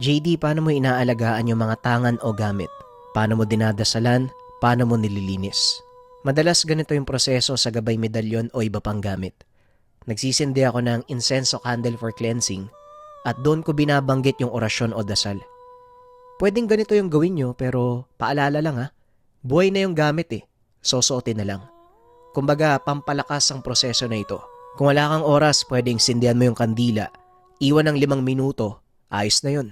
JD, paano mo inaalagaan yung mga tangan o gamit? Paano mo dinadasalan? Paano mo nililinis? Madalas ganito yung proseso sa gabay medalyon o iba pang gamit. Nagsisindi ako ng incense o candle for cleansing at doon ko binabanggit yung orasyon o dasal. Pwedeng ganito yung gawin nyo pero paalala lang buhay na yung gamit Sosuotin na lang. Kumbaga, pampalakas ang proseso na ito. Kung wala kang oras, pwedeng sindihan mo yung kandila. Iwan ng 5 minuto, ayos na yun.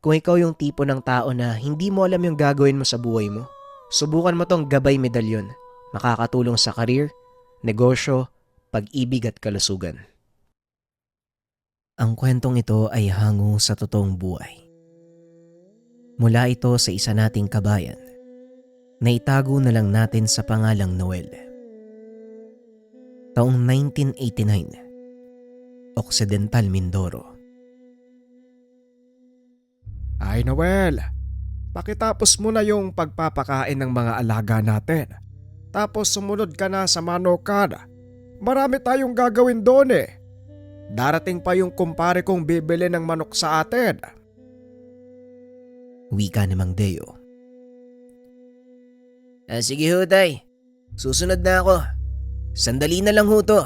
Kung ikaw yung tipo ng tao na hindi mo alam yung gagawin mo sa buhay mo, subukan mo tong gabay medalyon. Makakatulong sa karir, negosyo, pag-ibig at kalusugan. Ang kwentong ito ay hango sa totoong buhay. Mula ito sa isa nating kabayan na itago na lang natin sa pangalang Noel. Taong 1989, Occidental Mindoro. Ay Noel, pakitapos mo na yung pagpapakain ng mga alaga natin. Tapos sumunod ka na sa Manokan. Marami tayong gagawin doon Darating pa yung kumpare kong bibili ng manok sa atin. Wika ni Mang Deo. Sige ho, tay. Susunod na ako. Sandali na lang ho to.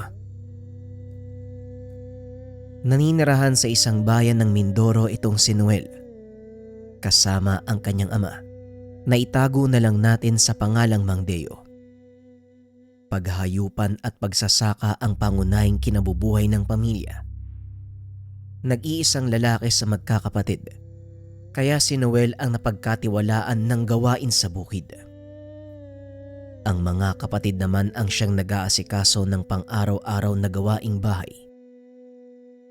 Naninirahan sa isang bayan ng Mindoro itong si Noel. Kasama ang kanyang ama na itago na lang natin sa pangalang Mang Deo. Paghayupan at pagsasaka ang pangunahing kinabubuhay ng pamilya. Nag-iisang lalaki sa magkakapatid, kaya si Noel ang napagkatiwalaan ng gawain sa bukid. Ang mga kapatid naman ang siyang nag-aasikaso ng pang-araw-araw na gawaing bahay.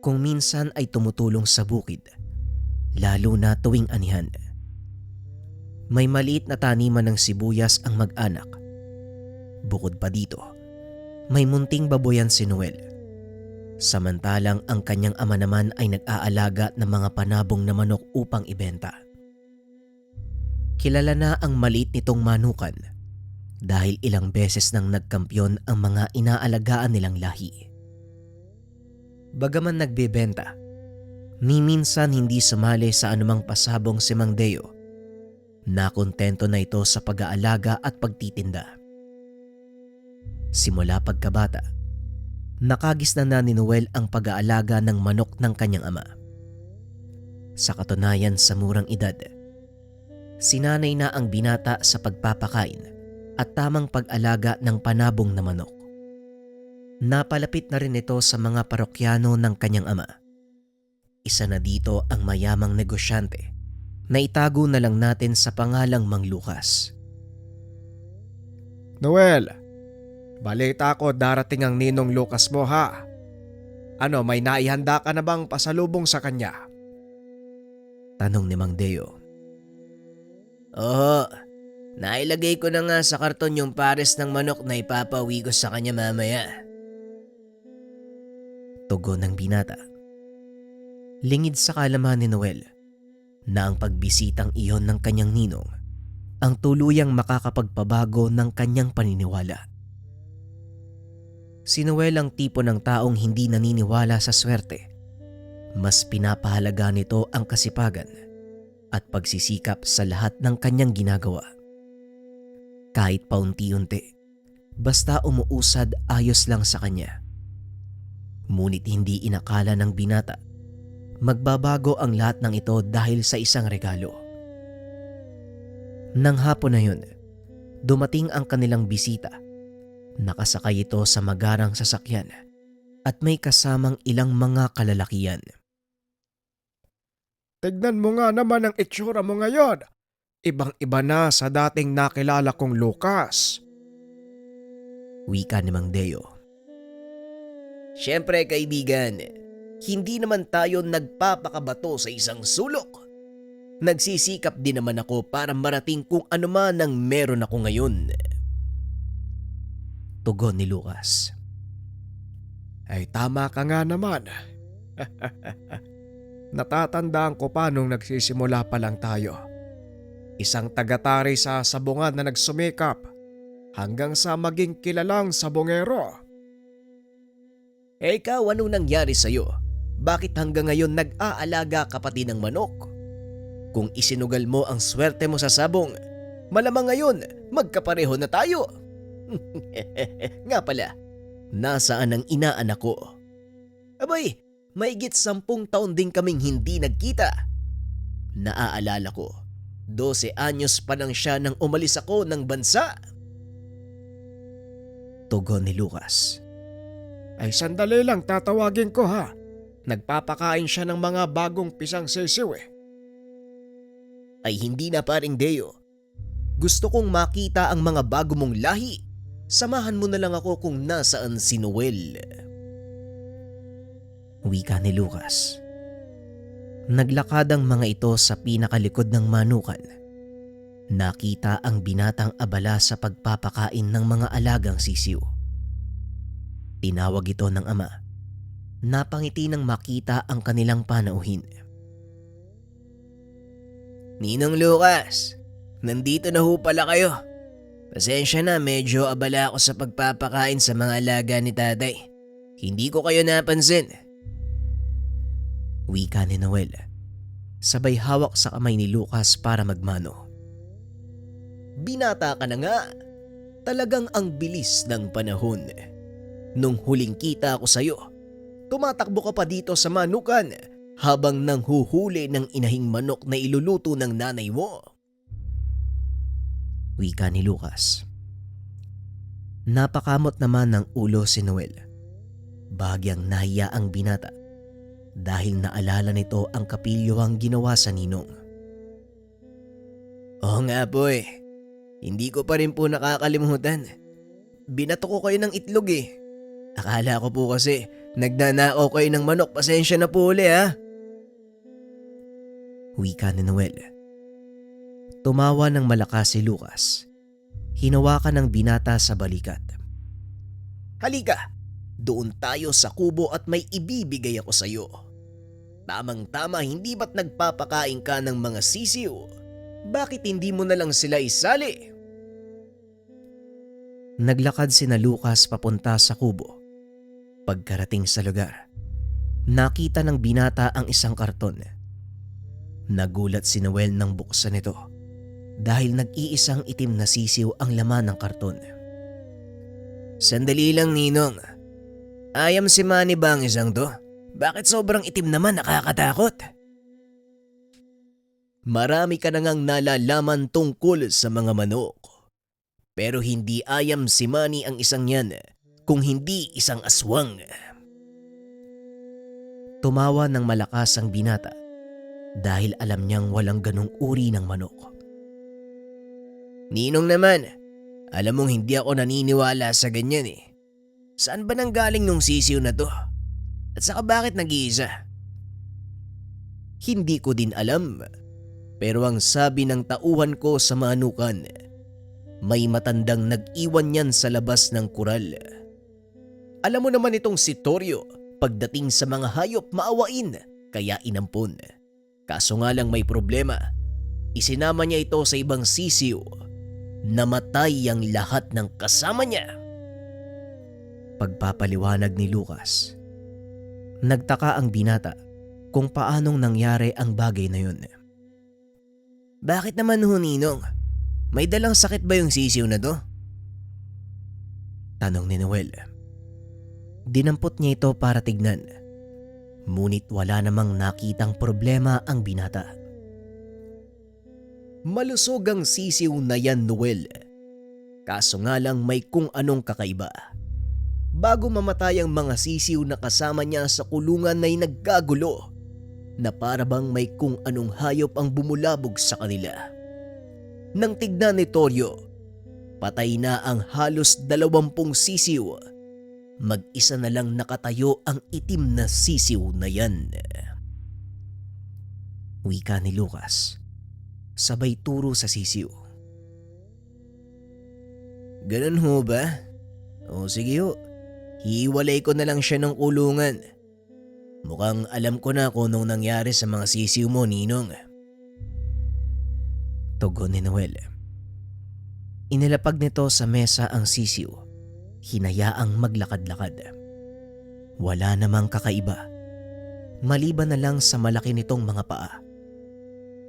Kung minsan ay tumutulong sa bukid, lalo na tuwing anihan. May maliit na taniman ng sibuyas ang mag-anak. Bukod pa dito, may munting baboyan si Noel. Samantalang ang kanyang ama naman ay nag-aalaga ng mga panabong na manok upang ibenta. Kilala na ang maliit nitong manukan dahil ilang beses nang nagkampiyon ang mga inaalagaan nilang lahi. Bagaman nagbebenta, minsan hindi sumali sa anumang pasabong si Mang Deo. Nakontento na ito sa pag-aalaga at pagtitinda. Simula pagkabata, nakagisnan na ni Noel ang pag-aalaga ng manok ng kanyang ama. Sa katunayan sa murang edad, sinanay na ang binata sa pagpapakain at tamang pag-alaga ng panabong na manok. Napalapit na rin ito sa mga parokyano ng kanyang ama. Isa na dito ang mayamang negosyante na itago na lang natin sa pangalang Mang Lucas. Noel, balita ko darating ang ninong Lucas mo ha. Ano, may naihanda ka na bang pasalubong sa kanya? Tanong ni Mang Deo. Oo, nailagay ko na nga sa karton yung pares ng manok na ipapawi ko sa kanya mamaya. Tugon ng binata. Lingid sa kaalaman ni Noel na ang pagbisitang iyon ng kanyang ninong ang tuluyang makakapagpabago ng kanyang paniniwala. Si Noel ang tipo ng taong hindi naniniwala sa swerte. Mas pinapahalaga nito ang kasipagan at pagsisikap sa lahat ng kanyang ginagawa. Kahit paunti-unti, basta umuusad ayos lang sa kanya. Ngunit hindi inakala ng binata magbabago ang lahat ng ito dahil sa isang regalo. Nang hapon na yun, dumating ang kanilang bisita. Nakasakay ito sa magarang sasakyan at may kasamang ilang mga kalalakian. Tignan mo nga naman ang itsura mo ngayon. Ibang-iba na sa dating nakilala kong Lucas. Wika ni Mang Deo. Siyempre kaibigan, hindi naman tayo nagpapakabato sa isang sulok. Nagsisikap din naman ako para marating kung ano man ang meron ako ngayon. Tugon ni Lucas. Ay tama ka nga naman. Natatandaan ko pa nung nagsisimula pa lang tayo. Isang tagatari sa sabungan na nagsumikap hanggang sa maging kilalang sabongero. Ikaw, anong nangyari sa'yo? Bakit hanggang ngayon nag-aalaga ka pati ng manok? Kung isinugal mo ang swerte mo sa sabong, malamang ngayon magkapareho na tayo. Nga pala, nasaan ang inaanak ko? Abay, maigit 10 taon din kaming hindi nagkita. Naaalala ko, 12 anyos pa lang siya nang umalis ako ng bansa. Tugon ni Lucas. Ay sandali lang, tatawagin ko ha. Nagpapakain siya ng mga bagong pisang sisiw eh. Ay hindi na paring Deo. Gusto kong makita ang mga bago mong lahi. Samahan mo na lang ako kung nasaan si Noel. Wika ni Lucas. Naglakad ang mga ito sa pinakalikod ng manukan. Nakita ang binatang abala sa pagpapakain ng mga alagang sisiw. Tinawag ito ng ama. Napangiti nang makita ang kanilang panauhin. Ninong Lucas, nandito na ho pala kayo. Pasensya na, medyo abala ako sa pagpapakain sa mga alaga ni tatay. Hindi ko kayo napansin. Wika ni Noel. Sabay hawak sa kamay ni Lucas para magmano. Binata ka na nga. Talagang ang bilis ng panahon. Nung huling kita ko sa'yo, tumatakbo ka pa dito sa manukan habang nanghuhuli ng inahing manok na iluluto ng nanay mo. Wika ni Lucas. Napakamot naman ng ulo si Noel. Bahagyang nahiya ang binata dahil naalala nito ang kapilyuhang ginawa sa ninong. Oo nga po eh. Hindi ko pa rin po nakakalimutan. Binato ko kayo ng itlog eh. Akala ko po kasi nagnanakaw kayo ng manok. Pasensya na po uli ha. Wika ni Noel. Tumawa ng malakas si Lucas. Hinawakan ng binata sa balikat. Halika, doon tayo sa kubo at may ibibigay ako sa iyo. Tamang-tama, hindi ba't nagpapakain ka ng mga sisiw? Bakit hindi mo na lang sila isali? Naglakad sina Lucas papunta sa kubo. Pagkarating sa lugar, nakita ng binata ang isang karton. Nagulat si Noel nang buksan ito dahil nag-iisang itim na sisiw ang laman ng karton. Sandali lang, Ninong. Ayam si Manny ba ang isang to? Bakit sobrang itim naman, nakakatakot? Marami ka na ngang nalalaman tungkol sa mga manok. Pero hindi ayam si Manny ang isang yan kung hindi isang aswang. Tumawa ng malakas ang binata dahil alam niyang walang ganong uri ng manok. Ninong naman, alam mong hindi ako naniniwala sa ganyan eh. Saan ba nanggaling nung sisiw na to? At saka bakit nag-iisa? Hindi ko din alam. Pero ang sabi ng tauhan ko sa manukan, may matandang nag-iwan yan sa labas ng kural. Alam mo naman itong si Toryo, pagdating sa mga hayop maawain, kaya inampon. Kaso nga lang may problema. Isinama niya ito sa ibang sisiw. Namatay ang lahat ng kasama niya. Pagpapaliwanag ni Lucas. Nagtaka ang binata kung paanong nangyari ang bagay na yun. Bakit naman ho, Ninong? May dalang sakit ba yung sisiw na to? Tanong ni Noel. Dinampot niya ito para tignan. Ngunit wala namang nakitang problema ang binata. Malusog ang sisiw na yan, Noel. Kaso nga lang may kung anong kakaiba. Bago mamatay ang mga sisiw na kasama niya sa kulungan ay nagkagulo na para bang may kung anong hayop ang bumulabog sa kanila. Nang tignan ni Toryo, patay na ang halos 20 sisiw. Mag-isa na lang nakatayo ang itim na sisiw na yan. Wika ni Lucas. Sabay turo sa sisiw. Ganun ho ba? O sige ho, hiwalay ko na lang siya ng kulungan. Mukhang alam ko na kung anong nangyari sa mga sisiw mo, Ninong. Tugon ni Noel. Inilapag nito sa mesa ang sisiw. Hinayaang maglakad-lakad. Wala namang kakaiba. Maliban na lang sa malaki nitong mga paa.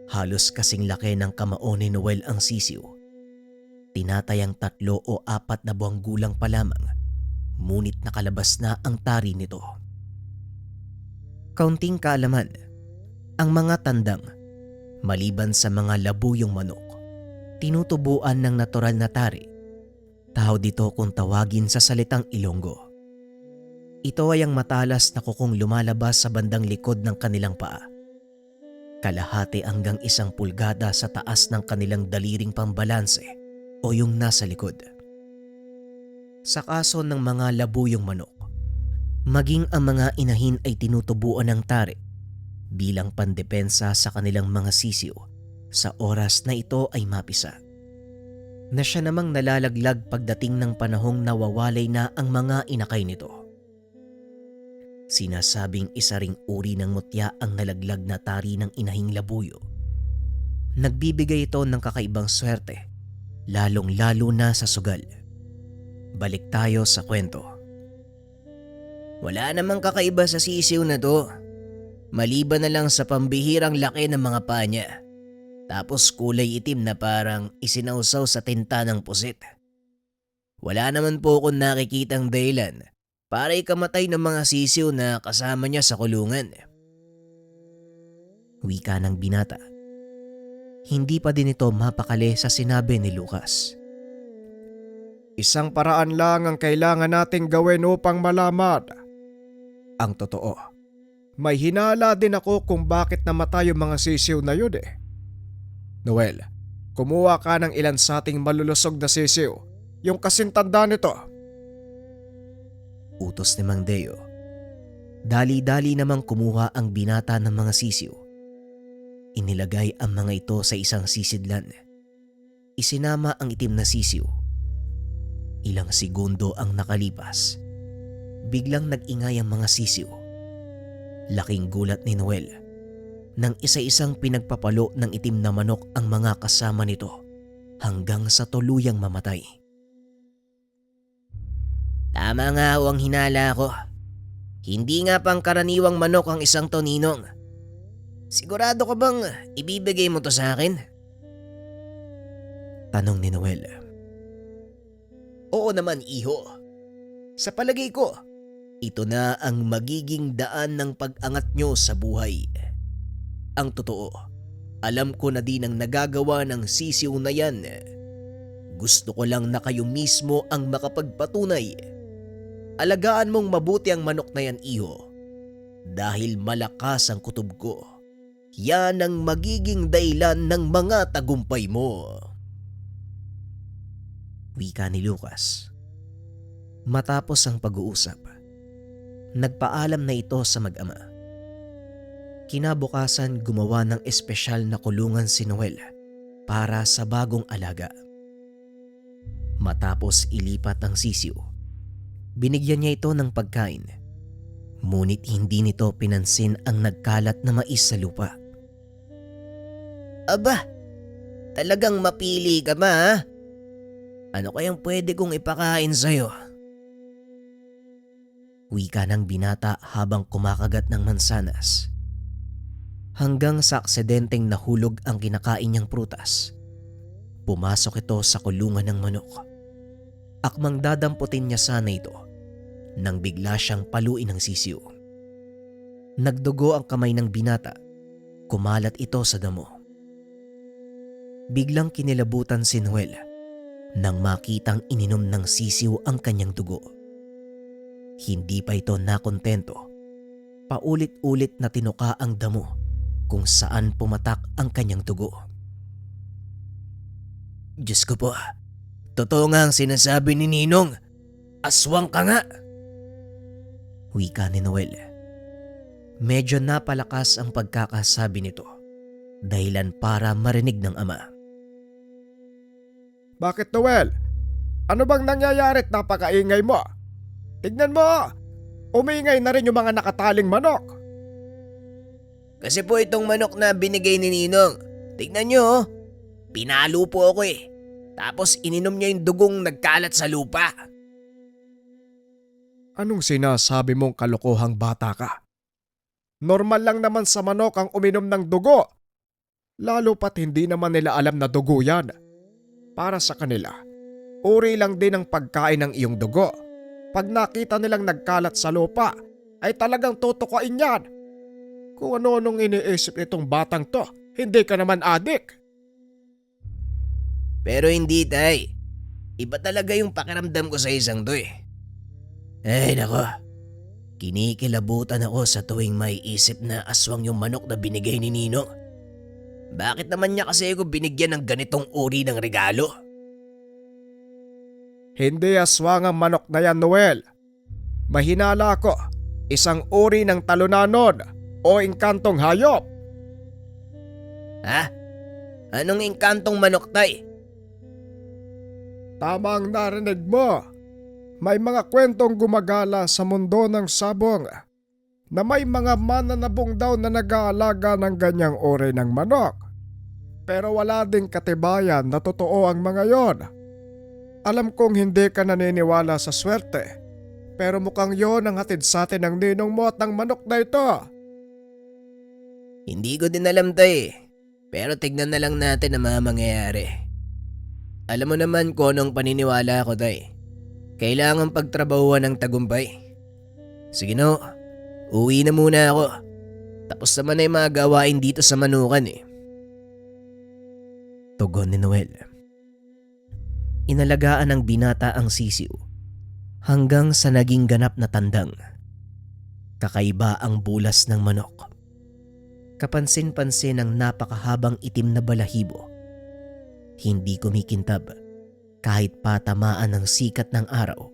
Halos kasing laki ng kamao ni Noel ang sisiw. Tinatayang 3 o 4 na buwang gulang pa lamang, ngunit nakalabas na ang tari nito. Kaunting kaalaman, ang mga tandang, maliban sa mga labuyong manok, tinutubuan ng natural na tari. Tawag dito kung tawagin sa salitang Ilonggo. Ito ay ang matalas na kukong lumalabas sa bandang likod ng kanilang paa. Kalahati hanggang 1 pulgada sa taas ng kanilang daliring pambalanse o yung nasa likod. Sa kaso ng mga labuyong manok, maging ang mga inahin ay tinutubuan ng tari bilang pandepensa sa kanilang mga sisiw sa oras na ito ay mapisa. Na siya namang nalalaglag pagdating ng panahong nawawalay na ang mga inakay nito. Sinasabing isa ring uri ng mutya ang nalaglag na tari ng inahing labuyo. Nagbibigay ito ng kakaibang swerte, lalong-lalo na sa sugal. Balik tayo sa kwento. Wala namang kakaiba sa sisiw na to. Maliban na lang sa pambihirang laki ng mga paa niya. Tapos kulay itim na parang isinausaw sa tinta ng pusit. Wala naman po akong nakikitang dahilan para ikamatay ng mga sisiw na kasama niya sa kulungan. Wika ng binata. Hindi pa din ito mapakali sa sinabi ni Lucas. Isang paraan lang ang kailangan nating gawin upang malaman ang totoo. May hinala din ako kung bakit namatay yung mga sisiw na yun eh. Noel, kumuha ka ng ilan sa ating malulusog na sisiw, yung kasing tanda nito. Utos ni Mang Deo. Dali-dali namang kumuha ang binata ng mga sisiw. Inilagay ang mga ito sa isang sisidlan. Isinama ang itim na sisiw. Ilang segundo ang nakalipas. Biglang nag-ingay ang mga sisiw. Laking gulat ni Noel nang isa-isang pinagpapalo ng itim na manok ang mga kasama nito hanggang sa tuluyang mamatay. Tama nga ho ang hinala ko. Hindi nga pangkaraniwang manok ang isang to, Ninong. Sigurado ka bang ibibigay mo to sa akin? Tanong ni Noel. Oo naman, iho. Sa palagay ko, ito na ang magiging daan ng pag-angat nyo sa buhay. Ang totoo, alam ko na din ang nagagawa ng sisiw na yan. Gusto ko lang na kayo mismo ang makapagpatunay. Alagaan mong mabuti ang manok na yan, iho. Dahil malakas ang kutob ko. Yan ang magiging dahilan ng mga tagumpay mo. Wika ni Lucas. Matapos ang pag-uusap, nagpaalam na ito sa mag-ama. Kinabukasan gumawa ng espesyal na kulungan si Noel para sa bagong alaga. Matapos ilipat ang sisiw, binigyan niya ito ng pagkain. Ngunit hindi nito pinansin ang nagkalat na mais sa lupa. Aba, talagang mapili ka ba ha? Ano kayang pwede kong ipakain sa'yo? Wika ng binata habang kumakagat ng mansanas. Hanggang sa aksidenteng nahulog ang kinakain niyang prutas. Pumasok ito sa kulungan ng manok. Akmang dadamputin niya sana ito nang bigla siyang paluin ng sisiw. Nagdugo ang kamay ng binata. Kumalat ito sa damo. Biglang kinilabutan si Noel nang makitang ininom ng sisiw ang kanyang dugo. Hindi pa ito nakontento. Paulit-ulit na tinuka ang damo kung saan pumatak ang kanyang dugo. Diyos ko po, totoo nga ang sinasabi ni Ninong. Aswang ka nga. Wika ni Noel. Medyo napalakas ang pagkakasabi nito, dahilan para marinig ng ama. Bakit, Noel? Ano bang nangyayari at napakaingay mo? Tignan mo, umingay na rin yung mga nakataling manok. Kasi po itong manok na binigay ni Ninong. Tignan nyo oh. Pinalo po ako eh. Tapos ininom niya yung dugong nagkalat sa lupa. Anong sinasabi mong kalokohang bata ka? Normal lang naman sa manok ang uminom ng dugo. Lalo pat hindi naman nila alam na dugo yan. Para sa kanila, uri lang din ang pagkain ng iyong dugo. Pag nakita nilang nagkalat sa lupa, ay talagang tutukuin yan. Kung ano-anong iniisip itong batang to, hindi ka naman adik. Pero hindi, tay. Iba talaga yung pakiramdam ko sa isang to eh. Ay nako, kinikilabutan ako sa tuwing may isip na aswang yung manok na binigay ni Ninong. Bakit naman niya kasi ako binigyan ng ganitong uri ng regalo? Hindi aswang ang manok na yan, Noel. Mahinala ko, isang uri ng talunanon o engkantong hayop. Ha? Anong engkantong manok, tay? Tama ang narinig mo. May mga kwentong gumagala sa mundo ng sabong na may mga mananabong daw na nag-aalaga ng ganyang uri ng manok. Pero wala ding katibayan na totoo ang mga yon. Alam kong hindi ka naniniwala sa swerte, pero mukhang yon ang hatid sa atin ng ninong mo at ng manok na ito. Hindi ko din alam, tay. Pero tignan na lang natin ang mga mangyayari. Alam mo naman kung anong paniniwala ko, tay. Kailangan pagtrabahuan ng tagumpay. Sige no, uwi na muna ako. Tapos naman na yung mga gawain dito sa manukan eh. Tugon ni Noel. Inalagaan ng binata ang sisiw hanggang sa naging ganap na tandang. Kakaiba ang bulas ng manok. Kapansin-pansin ang napakahabang itim na balahibo. Hindi kumikintab kahit patamaan ng sikat ng araw.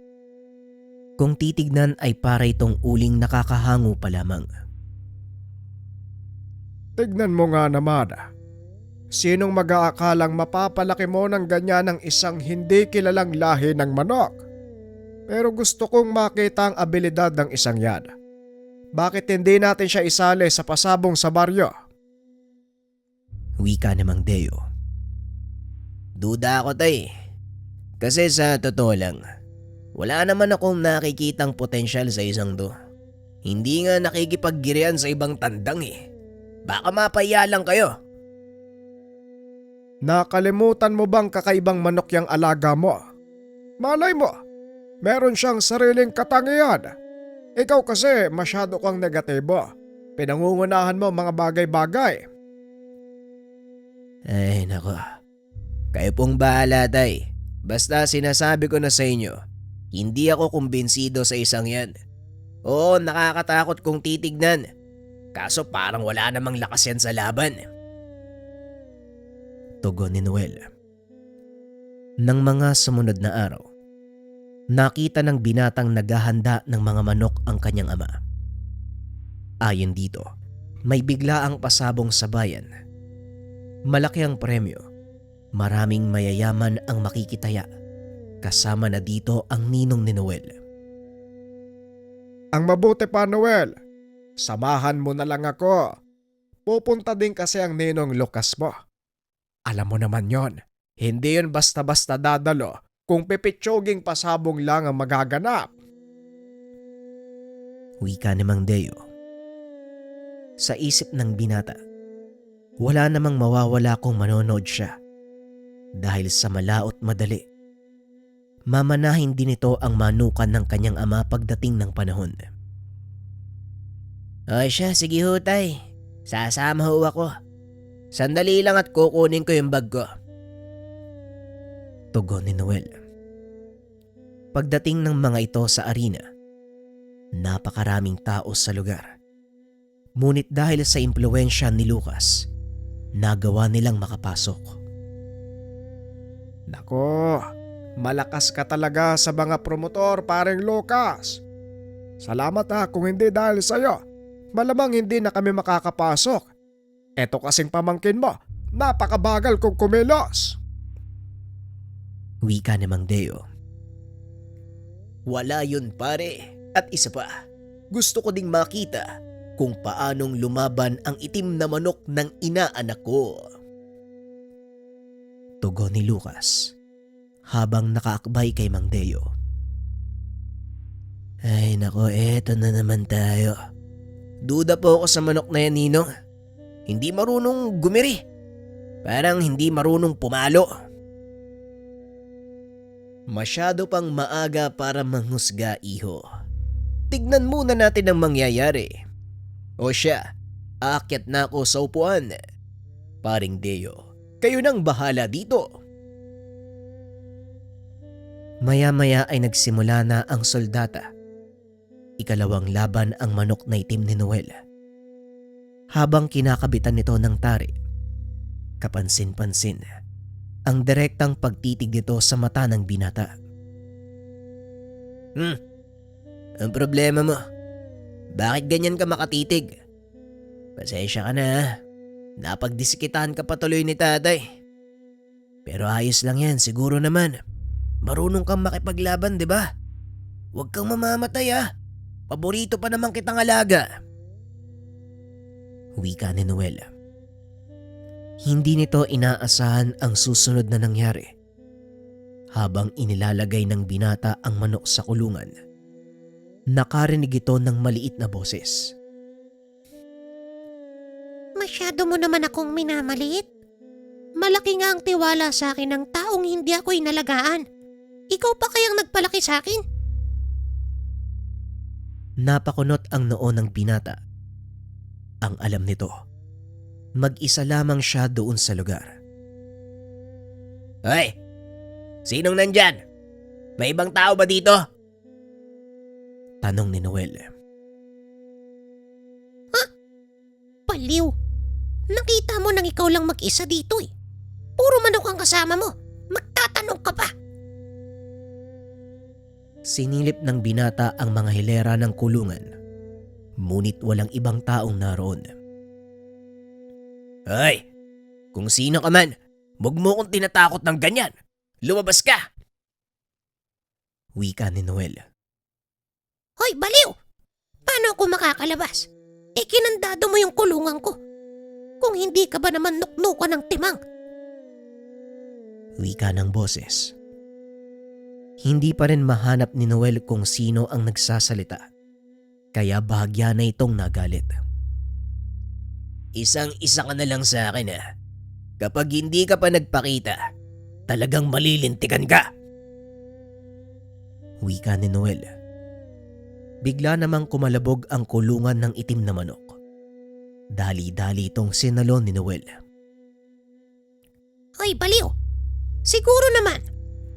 Kung titignan ay para itong uling nakakahango pa lamang. Tignan mo nga naman. Sinong mag-aakalang mapapalaki mo ng ganyan ng isang hindi kilalang lahi ng manok? Pero gusto kong makita ang abilidad ng isang yan. Bakit hindi natin siya isali sa pasabong sa baryo? Wika ni Mang Deo. Duda ako, tay. Kasi sa totoo lang, wala naman akong nakikitang potensyal sa isang to. Hindi nga nakikipaggirian sa ibang tandang eh. Baka mapaya lang kayo. Nakalimutan mo bang kakaibang manok yung alaga mo? Malay mo, meron siyang sariling katangian. Ikaw kasi masyado kang negatibo. Pinangungunahan mo mga bagay-bagay. Ay nako, kayo pong bahala, tay. Basta sinasabi ko na sa inyo, hindi ako kumbinsido sa isang yan. Oo, nakakatakot kung titignan. Kaso parang wala namang lakas yan sa laban. Tugon ni Noel. Nang mga sumunod na araw, nakita ng binatang naghahanda ng mga manok ang kanyang ama. Ayon dito, may biglaang pasabong sa bayan. Malaki ang premyo. Maraming mayayaman ang makikitaya. Kasama na dito ang ninong ni Noel. Ang mabuti pa, Noel, samahan mo na lang ako. Pupunta din kasi ang ninong Lucas mo. Alam mo naman yon, hindi yon basta-basta dadalo kung pipitsoging pasabong lang ang magaganap. Wika ni Mang Deo. Sa isip ng binata, wala namang mawawala kung manonood siya. Dahil sa malaot madali, mamanahin din ito ang manukan ng kanyang ama pagdating ng panahon. O siya, sige ho, tay. Sasama ho ako. Sandali lang at kukunin ko yung bag ko. Tugon ni Noel. Pagdating ng mga ito sa arena, napakaraming tao sa lugar. Ngunit dahil sa impluwensya ni Lucas, nagawa nilang makapasok. Nako, malakas ka talaga sa mga promotor, paring Lucas. Salamat kung hindi dahil sa'yo, malamang hindi na kami makakapasok. Eto kasing pamangkin mo, napakabagal kong kumilos. Wika ni Mang Deo. Wala yun, pare. At isa pa, gusto ko ding makita kung paanong lumaban ang itim na manok ng inaanak ko. Tugon ni Lucas habang nakaakbay kay Mang Deo. Ay nako, eto na naman tayo. Duda po ako sa manok na yan, Ninong. Hindi marunong gumiri. Parang hindi marunong pumalo. Masyado pang maaga para manghusga, iho. Tignan muna natin ang mangyayari. O siya, aakyat na ako sa upuan. Paring Deo, kayo nang bahala dito. Maya-maya ay nagsimula na ang soldata. Ikalawang laban ang manok na itim ni Noel. Habang kinakabitan nito ng tari, kapansin-pansin ang direktang pagtitig nito sa mata ng binata. Ang problema mo, bakit ganyan ka makatitig? Pasensya ka na ha. Napagdisikitan ka patuloy ni tatay. Pero ayos lang yan, siguro naman. Marunong kang makipaglaban, di ba? Huwag kang mamamatay ha. Paborito pa naman kitang alaga. Wika ni Noel. Hindi nito inaasahan ang susunod na nangyari. Habang inilalagay ng binata ang manok sa kulungan, nakarinig ito ng maliit na boses. Masyado mo naman akong minamaliit. Malaki nga ang tiwala sa akin ng taong hindi ako inalagaan. Ikaw pa kayang nagpalaki sa akin? Napakunot ang noo ng binata. Ang alam nito, mag-isa lamang siya doon sa lugar. Hoy! Sinong nandyan? May ibang tao ba dito? Tanong ni Noel. Baliw! Nakita mo nang ikaw lang mag-isa dito eh. Puro manok ang kasama mo. Magtatanong ka pa. Sinilip ng binata ang mga hilera ng kulungan, ngunit walang ibang taong naroon. Hoy! Kung sino ka man, huwag mo kong tinatakot ng ganyan. Lumabas ka! Wika ni Noel. Hoy, baliw! Paano ako makakalabas? Kinandado mo yung kulungan ko. Kung hindi ka ba naman nuknukan ng timang? Wika ng boses. Hindi pa rin mahanap ni Noel kung sino ang nagsasalita, kaya bahagya na itong nagalit. Isang-isa ka na lang sa akin ha. Kapag hindi ka pa nagpakita, talagang malilintikan ka. Wika ni Noel. Bigla namang kumalabog ang kulungan ng itim na manok. Dali-dali itong sinalon ni Noel. Hoy, baliw! Siguro naman,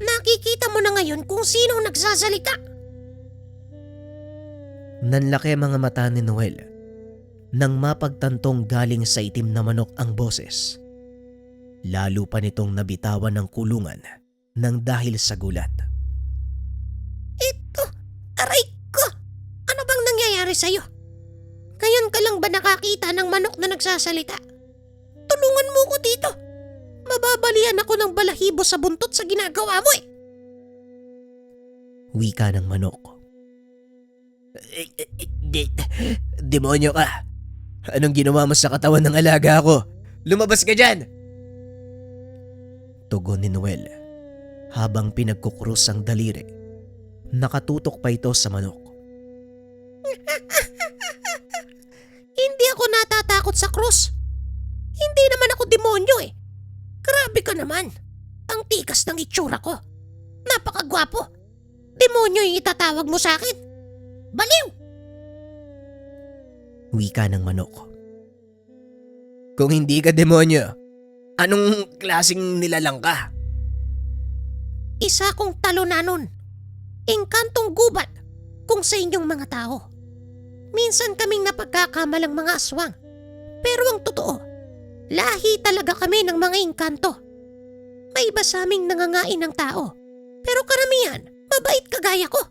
nakikita mo na ngayon kung sinong nagsasalita. Nanlaki ang mga mata ni Noel nang mapagtantong galing sa itim na manok ang boses. Lalo pa nitong nabitawan ng kulungan nang dahil sa gulat. Ito, aray ko! Ano bang nangyayari sa'yo? Ngayon ka lang ba nakakita ng manok na nagsasalita? Tulungan mo ko dito. Mababalian ako ng balahibo sa buntot sa ginagawa mo eh. Wika ng manok. Demonyo ka. Anong ginawa mo sa katawan ng alaga ko? Lumabas ka dyan! Tugon ni Noel habang pinagkukrus ang daliri. Nakatutok pa ito sa manok. Hindi ako natatakot sa krus. Hindi naman ako demonyo eh. Grabe ka naman. Ang tikas ng itsura ko. Napakagwapo. Demonyo yung itatawag mo sa akin. Baliw! Wika ng manok. Kung hindi ka demonyo, anong klaseng nilalang ka? Isa kong talunanon. Engkantong gubat kung sa inyong mga tao. Minsan kaming napagkakamalang mga aswang. Pero ang totoo, lahi talaga kami ng mga engkanto. May iba sa aming nangangain ng tao. Pero karamihan, mabait kagaya ko.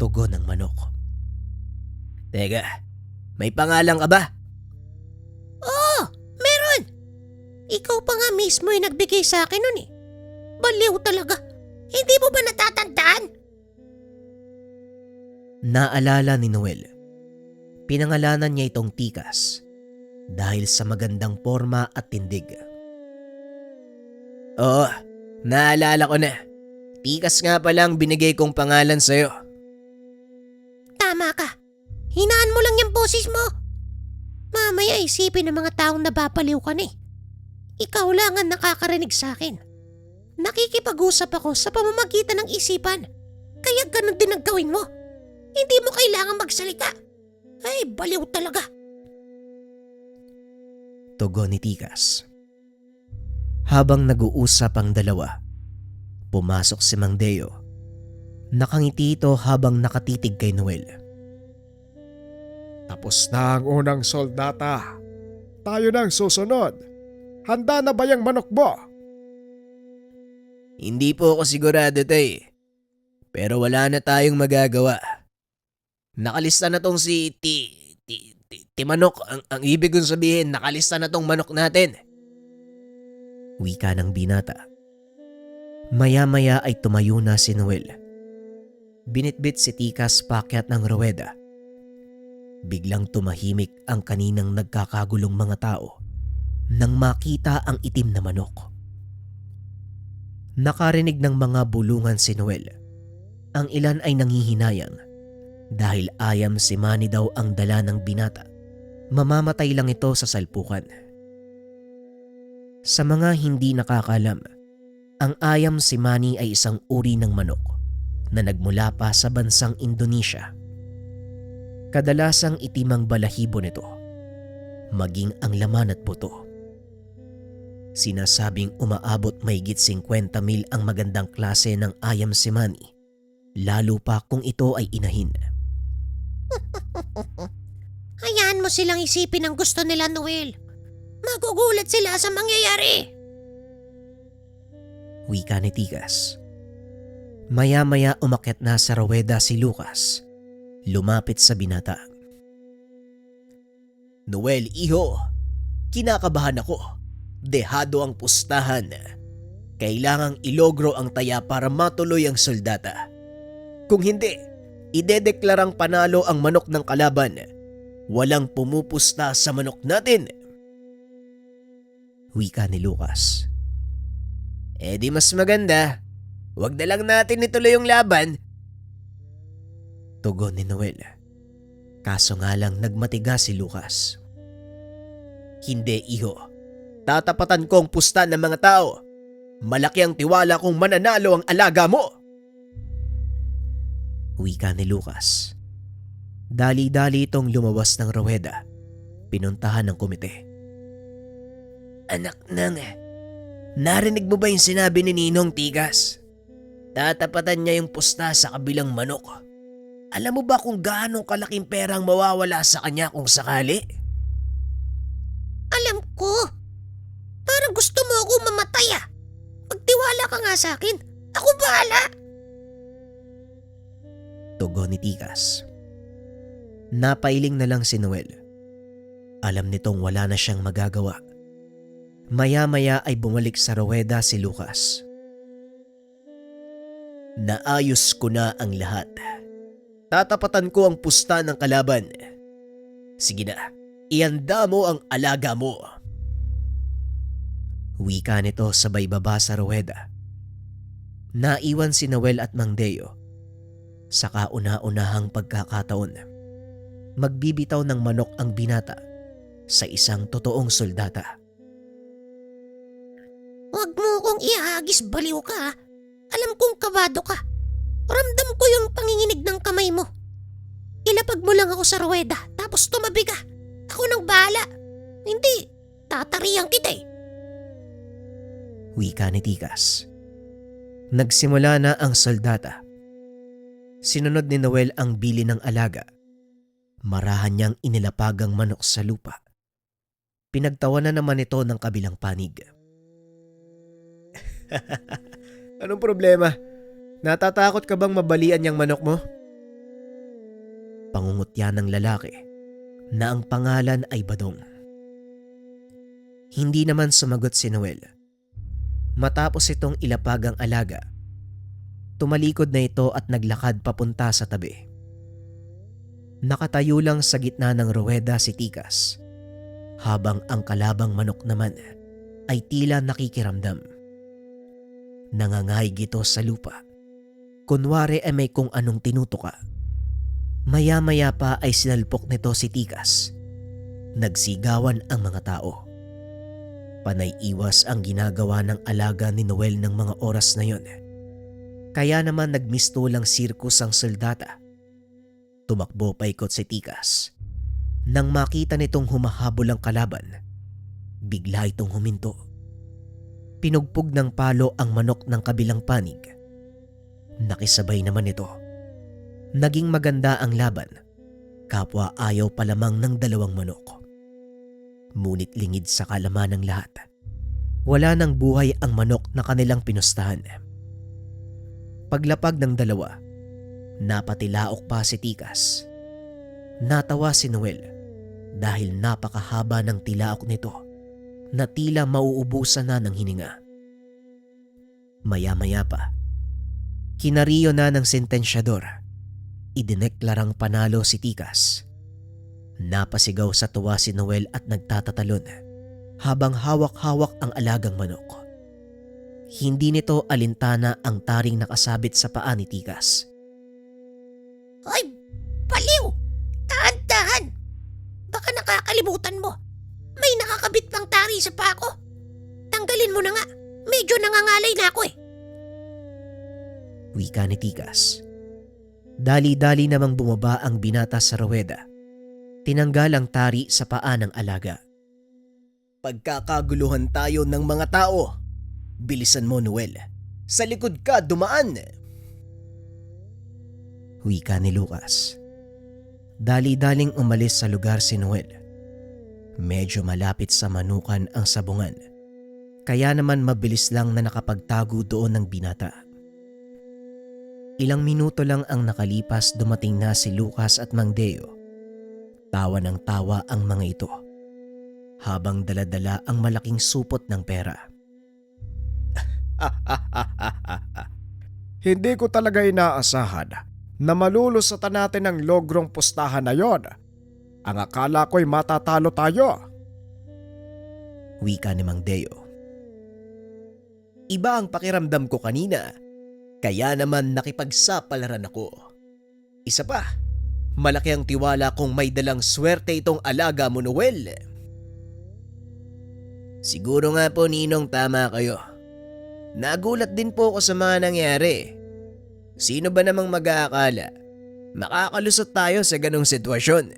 Tugon ng manok. Teka, may pangalan ka ba? Oo, meron. Ikaw pa nga mismo yung nagbigay sa akin nun eh. Baliw talaga. Hindi mo ba natatandaan? Naalala ni Noel. Pinangalanan niya itong Tikas dahil sa magandang forma at tindig. Oo, naalala ko na. Tikas nga palang binigay kong pangalan sa'yo. Tama ka. Hinaan mo lang yung boses mo. Mamaya isipin ng mga taong nababaliw ka na eh. Ikaw lang ang nakakarinig sa akin. Nakikipag-usap ako sa pamamagitan ng isipan. Kaya ganun din ang gawin mo. Hindi mo kailangang magsalita. Ay, baliw talaga. Tugon ni Tikas. Habang nag-uusap ang dalawa, pumasok si Mang Deo. Nakangiti ito habang nakatitig kay Noel. Tapos na ang unang soldata. Tayo nang susunod. Handa na ba yung manok mo? Hindi po ako sigurado, tay. Pero wala na tayong magagawa. Nakalista na tong si Manok. Ang ibig kong sabihin, nakalista na tong manok natin. Wika ng binata. Maya-maya ay tumayo na si Noel. Binitbit si Tikas pakyat ng ruweda. Biglang tumahimik ang kaninang nagkakagulong mga tao nang makita ang itim na manok. Nakarinig ng mga bulungan si Noel. Ang ilan ay nanghihinayang dahil ayam si Manny daw ang dala ng binata. Mamamatay lang ito sa salpukan. Sa mga hindi nakakalam, ang ayam si Manny ay isang uri ng manok na nagmula pa sa bansang Indonesia. Kadalasang itim ang balahibo nito, maging ang laman at buto. Sinasabing umaabot mahigit 50 mil ang magandang klase ng ayam si Manny, lalo pa kung ito ay inahin. Hayaan mo silang isipin ang gusto nila, Noel. Magugulat sila sa mangyayari. Wika ni Tikas. Maya-maya umakyat na sa ruweda si Lucas. Lumapit sa binata. Noel, iho. Kinakabahan ako. Dehado ang pustahan. Kailangang ilogro ang taya para matuloy ang soldata. Kung hindi, idedeklarang panalo ang manok ng kalaban. Walang pumupusta sa manok natin. Wika ni Lucas. Di mas maganda. Huwag na lang natin ituloy yung laban. Tugon ni Noel. Kaso nga lang nagmatigas si Lucas. Hindi, iho. Tatapatan ko ang pusta ng mga tao. Malaki ang tiwala kong mananalo ang alaga mo. Wika ni Lucas. Dali-dali itong lumawas ng ruweda. Pinuntahan ng komite. Anak nang, narinig mo ba yung sinabi ni Ninong Tigas? Tatapatan niya yung pusta sa kabilang manok. Alam mo ba kung gaano kalaking perang mawawala sa kanya kung sakali? Alam ko. Parang gusto mo akong mamatay ah. Magtiwala ka nga sa akin. Ako bahala. Tugon ni Tikas. Napailing na lang si Noel. Alam nitong wala na siyang magagawa. Maya-maya ay bumalik sa ruweda si Lucas. Naayos ko na ang lahat. Tatapatan ko ang pusta ng kalaban. Sige na, ihanda mo ang alaga mo. Wika nito sabay baba sa ruweda. Naiwan si Noel at Mang Deo. Sa kauna-unahang pagkakataon, magbibitaw ng manok ang binata sa isang totoong soldata. Huwag mo kong ihagis, baliw ka ah. Alam kong kabado ka. Ramdam ko yung panginginig ng kamay mo. Ilapag mo lang ako sa ruweda tapos tumabi ka. Ako nang bahala. Hindi, tatariyan kita eh. Wika ni Tikas. Nagsimula na ang soldata. Sinunod ni Noel ang bili ng alaga. Marahan niyang inilapag ang manok sa lupa. Pinagtawanan naman ito ng kabilang panig. Anong problema? Natatakot ka bang mabalian yung manok mo? Pangungutya ng lalaki na ang pangalan ay Badong. Hindi naman sumagot si Noel. Matapos itong ilapag ang alaga, tumalikod na ito at naglakad papunta sa tabi. Nakatayo lang sa gitna ng ruweda si Tikas, habang ang kalabang manok naman ay tila nakikiramdam. Nangangahig ito sa lupa. Kunwari ay may kung anong tinutuka. Maya-maya pa ay sinalpok nito si Tikas. Nagsigawan ang mga tao. Panay iwas ang ginagawa ng alaga ni Noel ng mga oras na yon. Kaya naman nagmistulang sirkus ang soldata. Tumakbo paikot si Tikas. Nang makita nitong humahabol ang kalaban, bigla itong huminto. Pinugpog ng palo ang manok ng kabilang panig. Nakisabay naman ito. Naging maganda ang laban. Kapwa ayaw pa lamang ng dalawang manok. Ngunit lingid sa kalaman ng lahat. Wala nang buhay ang manok na kanilang pinustahan. Paglapag ng dalawa, napatilaok pa si Tikas. Natawa si Noel dahil napakahaba ng tilaok nito na tila mauubusan na ng hininga. Maya-maya pa, kinariyo na ng sentensyador. Idineklarang panalo si Tikas. Napasigaw sa tuwa si Noel at nagtatatalon habang hawak-hawak ang alagang manok. Hindi nito alintana ang taring nakasabit sa paa ni Tikas. Ay, baliw! Dahan-dahan! Baka nakakalimutan mo. May nakakabit pang tari sa paa ko. Tanggalin mo na nga. Medyo nangangalay na ako eh. Wika ni Tikas. Dali-dali namang bumaba ang binata sa ruweda. Tinanggal ang tari sa paa ng alaga. Pagkakaguluhan tayo ng mga tao. Bilisan mo, Noel. Sa likod ka, dumaan. Wika ni Lucas. Dali-daling umalis sa lugar si Noel. Medyo malapit sa manukan ang sabungan. Kaya naman mabilis lang na nakapagtago doon ng binata. Ilang minuto lang ang nakalipas, dumating na si Lucas at Mang Deo. Tawa ng tawa ang mga ito habang daladala ang malaking supot ng pera. Hindi ko talaga inaasahan na malulusatan natin ang logrong pustahan na yon. Ang akala ko'y matatalo tayo. Wika ni Mang Deo. Iba ang pakiramdam ko kanina. Kaya naman nakipagsapalaran ako. Isa pa, malaki ang tiwala kong may dalang swerte itong alaga mo, Noel. Siguro nga po, Ninong, tama kayo. Nagulat din po ako sa mga nangyari. Sino ba namang mag-aakala? Makakalusot tayo sa ganong sitwasyon.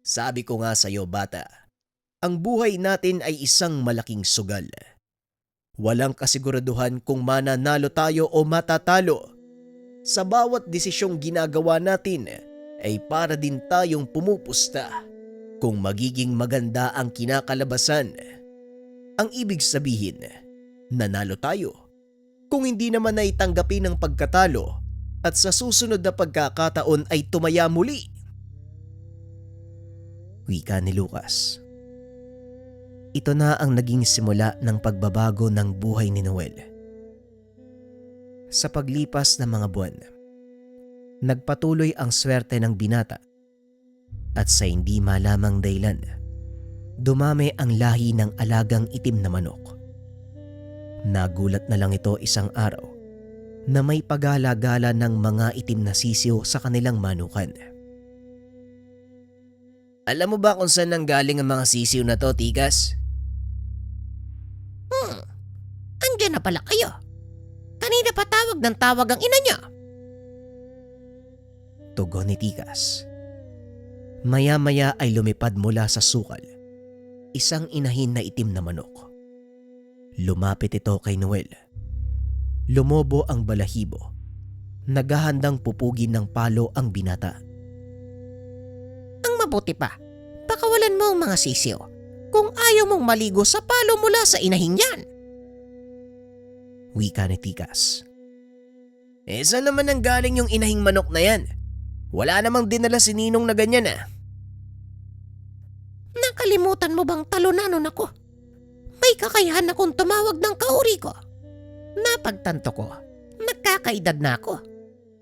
Sabi ko nga sa'yo, bata, ang buhay natin ay isang malaking sugal. Walang kasiguraduhan kung mananalo tayo o matatalo. Sa bawat desisyong ginagawa natin ay para din tayong pumupusta kung magiging maganda ang kinakalabasan. Ang ibig sabihin, nanalo tayo. Kung hindi naman ay tanggapin ang pagkatalo at sa susunod na pagkakataon ay tumaya muli. Wika ni Lucas. Ito na ang naging simula ng pagbabago ng buhay ni Noel. Sa paglipas ng mga buwan, nagpatuloy ang swerte ng binata at sa hindi malamang dahilan, dumami ang lahi ng alagang itim na manok. Nagulat na lang ito isang araw na may pagala-gala ng mga itim na sisiw sa kanilang manukan. Alam mo ba kung saan nanggaling ang mga sisiw na to, Tikas? Andiyan na pala kayo. Kanina pa tawag ng tawag ang ina niya. Tugon ni Tikas. Maya-maya ay lumipad mula sa sukal isang inahin na itim na manok. Lumapit ito kay Noel. Lumobo ang balahibo. Naghahandang pupugin ng palo ang binata. Ang mabuti pa, pakawalan mo ang mga sisiw kung ayaw mong maligo sa palo mula sa inahin yan. Wika ni Tikas. Saan naman nanggaling yung inahing manok na yan? Wala namang dinala si Ninong na ganyan ah. Nakalimutan mo bang talunanon ako? May kakayahan akong tumawag ng kauri ko. Napagtanto ko, nagkakaedad na ako.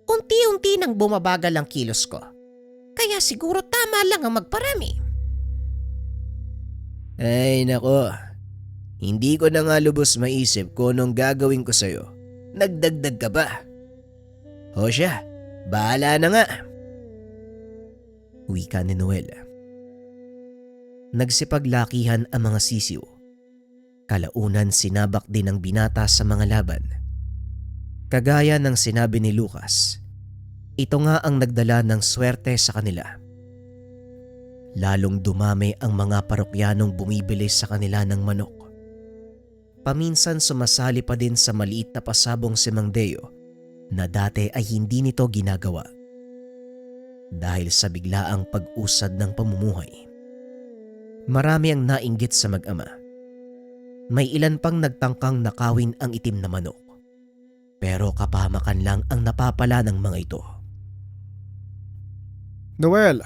Unti-unti nang bumabagal ang kilos ko. Kaya siguro tama lang ang magparami. Ay nako, hindi ko na nga lubos maisip kung anong gagawin ko sa'yo. Nagdagdag ka ba? O siya, Bahala na nga. Wika ni Noel. Nagsipaglakihan ang mga sisiw. Kalaunan sinabak din ng binata sa mga laban. Kagaya ng sinabi ni Lucas, ito nga ang nagdala ng swerte sa kanila. Lalong dumami ang mga parokyanong bumibili sa kanila ng manok. Paminsan sumasali pa din sa maliit na pasabong si Mang Deo na dati ay hindi nito ginagawa. Dahil sa biglaang pag-usad ng pamumuhay. Marami ang nainggit sa mag-ama. May ilan pang nagtangkang nakawin ang itim na manok. Pero kapahamakan lang ang napapala ng mga ito. Noel,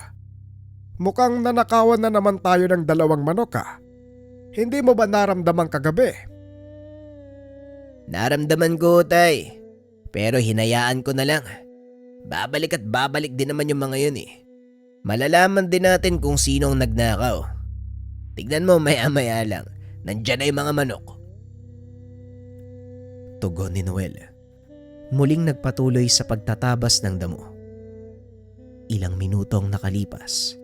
mukhang nanakawan na naman tayo ng 2 manok ah. Hindi mo ba naramdaman kagabi? Naramdaman ko, tay. Pero hinayaan ko na lang. Babalik at babalik din naman yung mga yun eh. Malalaman din natin kung sino ang nagnakaw. Tignan mo maya-maya lang. Nandyan na yung mga manok. Tugon ni Noel. Muling nagpatuloy sa pagtatabas ng damo. Ilang minutong nakalipas,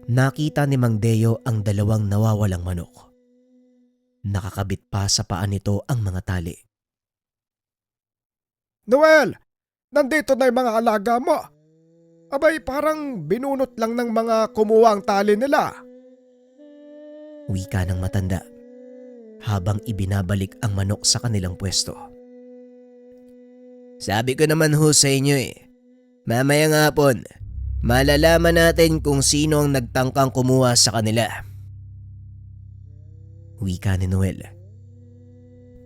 nakita ni Mang Deo ang 2 nawawalang manok. Nakakabit pa sa paa nito ang mga tali. Noel, nandito na yung mga alaga mo. Abay, parang binunot lang ng mga kumuha ang tali nila. Wika ng matanda habang ibinabalik ang manok sa kanilang pwesto. Sabi ko naman ho sa inyo eh. Mamayang hapon, malalaman natin kung sino ang nagtangkang kumuha sa kanila. Wika ni Noel.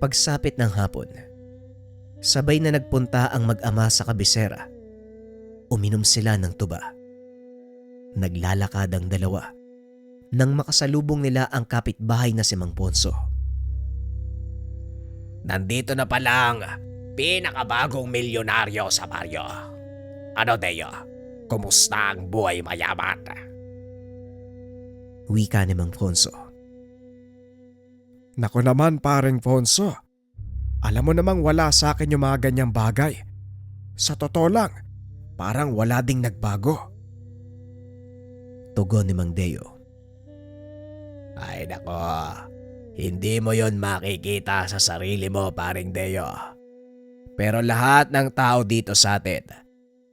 Pagsapit ng hapon, sabay na nagpunta ang mag-ama sa kabisera. Uminom sila ng tuba. Naglalakad ang 2 nang makasalubong nila ang kapitbahay na si Mang Ponso. Nandito na pala ang pinakabagong milyonaryo sa baryo. Ano, Deo? Kumusta ang buhay mayaman? Wika ni Mang Ponso. Naku naman paring Fonso, alam mo namang wala sa akin yung mga ganyang bagay. Sa totoo lang, parang wala ding nagbago. Tugon ni Mang Deo. Ay nako, hindi mo yon makikita sa sarili mo, paring Deo. Pero lahat ng tao dito sa atin,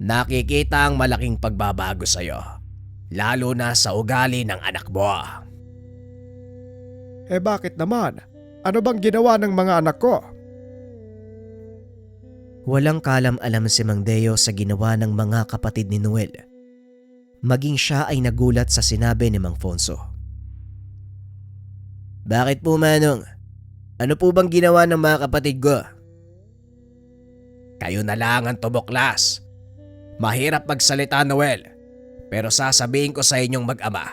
nakikita ang malaking pagbabago sa'yo. Lalo na sa ugali ng anak mo. Eh bakit naman? Ano bang ginawa ng mga anak ko? Walang kalam-alam si Mang Deo sa ginawa ng mga kapatid ni Noel. Maging siya ay nagulat sa sinabi ni Mang Fonso. Bakit po, Manong? Ano po bang ginawa ng mga kapatid ko? Kayo na lang ang tumuklas. Mahirap magsalita, Noel. Pero sasabihin ko sa inyong mag-ama,